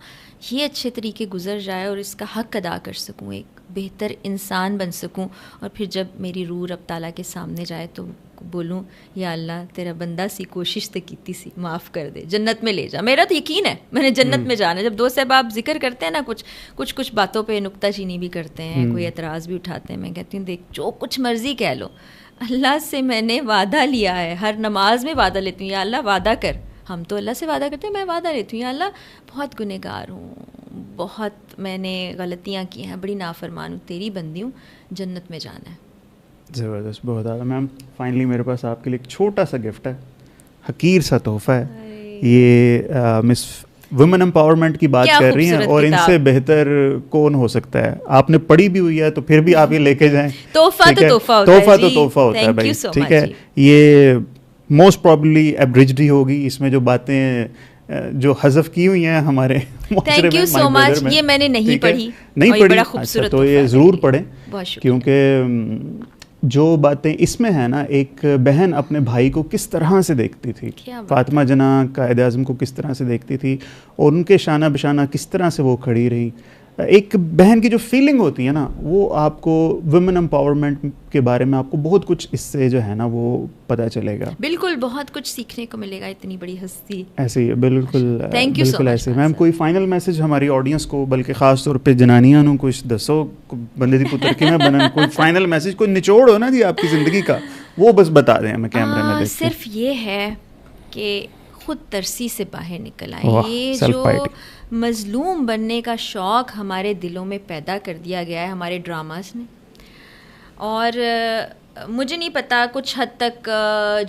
یہ اچھے طریقے گزر جائے اور اس کا حق ادا کر سکوں, ایک بہتر انسان بن سکوں, اور پھر جب میری روح رب تعالیٰ کے سامنے جائے تو بولوں یا اللہ تیرا بندہ سی کوشش تو کیتی سی, معاف کر دے, جنت میں لے جا. میرا تو یقین ہے میں نے جنت میں جانا ہے. جب دوست صاحب آپ ذکر کرتے ہیں نا, کچھ باتوں پہ نکتہ چینی بھی کرتے ہیں, کوئی اعتراض بھی اٹھاتے ہیں, میں کہتی ہوں دیکھ جو کچھ مرضی کہہ لو, اللہ سے میں نے وعدہ لیا ہے. ہر نماز میں وعدہ لیتی ہوں, یا اللہ وعدہ کر. ہم تو اللہ سے وعدہ کرتے ہیں, میں وعدہ لیتی ہوں یا اللہ بہت گنہگار ہوں, بہت میں نے غلطیاں کی ہیں, بڑی نافرمان ہوں, تیری بندی ہوں, جنت میں جانا ہے. زبردست, بہت زیادہ. میم فائنلی میرے پاس آپ کے لیے ایک چھوٹا سا گفٹ ہے, حقیر سا تحفہ ہے. یہ مس ویمن امپاورمنٹ کی بات کر رہی ہیں, اور ان سے بہتر کون ہو سکتا ہے. آپ نے پڑھی بھی ہوئی ہے تو پھر بھی آپ یہ لے کے جائیں. تحفہ تو تحفہ ہوتا ہے بھائی, ٹھیک ہے. یہ موسٹ پرابلی ایبریجڈ ہی ہوگی, اس میں جو باتیں جو حذف کی ہوئی ہیں ہمارے تھینک یو سو مچ. یہ میں نے نہیں پڑھی, اچھا تو یہ ضرور پڑھیں, کیونکہ جو باتیں اس میں ہیں نا, ایک بہن اپنے بھائی کو کس طرح سے دیکھتی تھی, فاطمہ جناح قائد اعظم کو کس طرح سے دیکھتی تھی, اور ان کے شانہ بشانہ کس طرح سے وہ کھڑی رہی. ایک بہن کی جو فیلنگ ہوتی ہے نا, وہ آپ کو ویمن امپاورمنٹ کے بارے میں آپ کو بہت کچھ اس سے جو ہے نا وہ پتہ چلے گا. بالکل, بہت کچھ سیکھنے کو ملے گا, اتنی بڑی ہستی. ایسے ہی بالکل بالکل ایسے. میم کوئی فائنل میسج ہماری آڈینس کو, بلکہ خاص طور پہ جنانیاں نو کچھ دسو, بندے دی پتر کی میں بنن, کوئی فائنل میسج, کوئی نچوڑ ہو نا جی آپ کی زندگی کا, وہ بس بتا دیں ہمیں کیمرے میں دیکھ کے. صرف یہ ہے کہ خود ترسی سے باہر نکل آئیں. یہ جو مظلوم بننے کا شوق ہمارے دلوں میں پیدا کر دیا گیا ہے ہمارے ڈراماز نے, اور مجھے نہیں پتا کچھ حد تک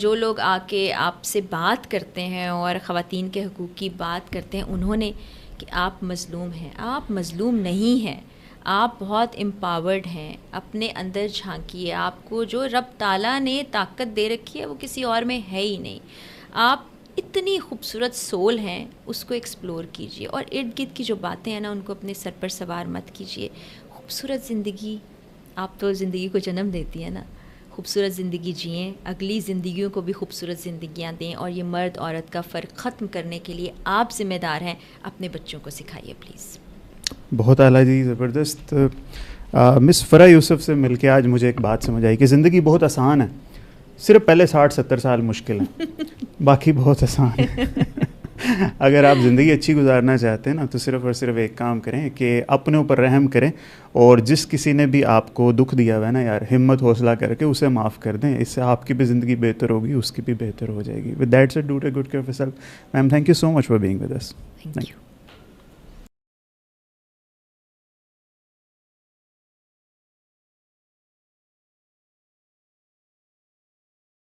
جو لوگ آ کے آپ سے بات کرتے ہیں اور خواتین کے حقوق کی بات کرتے ہیں, انہوں نے کہ آپ مظلوم ہیں. آپ مظلوم نہیں ہیں, آپ بہت امپاورڈ ہیں. اپنے اندر جھانکیے, آپ کو جو رب تعالیٰ نے طاقت دے رکھی ہے وہ کسی اور میں ہے ہی نہیں. آپ اتنی خوبصورت سول ہیں, اس کو ایکسپلور کیجئے, اور ارد گرد کی جو باتیں ہیں نا ان کو اپنے سر پر سوار مت کیجئے. خوبصورت زندگی, آپ تو زندگی کو جنم دیتی ہیں نا, خوبصورت زندگی جئیں, اگلی زندگیوں کو بھی خوبصورت زندگیاں دیں, اور یہ مرد عورت کا فرق ختم کرنے کے لیے آپ ذمہ دار ہیں. اپنے بچوں کو سکھائیے پلیز. بہت اعلیٰ جی, زبردست. مس فرح یوسف سے مل کے آج مجھے ایک بات سمجھ آئی کہ زندگی بہت آسان ہے, صرف پہلے 60-70 سال مشکل ہیں, باقی بہت آسان ہے. اگر آپ زندگی اچھی گزارنا چاہتے ہیں نا تو صرف اور صرف ایک کام کریں کہ اپنے اوپر رحم کریں, اور جس کسی نے بھی آپ کو دکھ دیا ہوا ہے نا یار, ہمت حوصلہ کر کے اسے معاف کر دیں. اس سے آپ کی بھی زندگی بہتر ہوگی, اس کی بھی بہتر ہو جائے گی. With that said do take good care of yourself. Ma'am thank you so much for being with us. Thank you.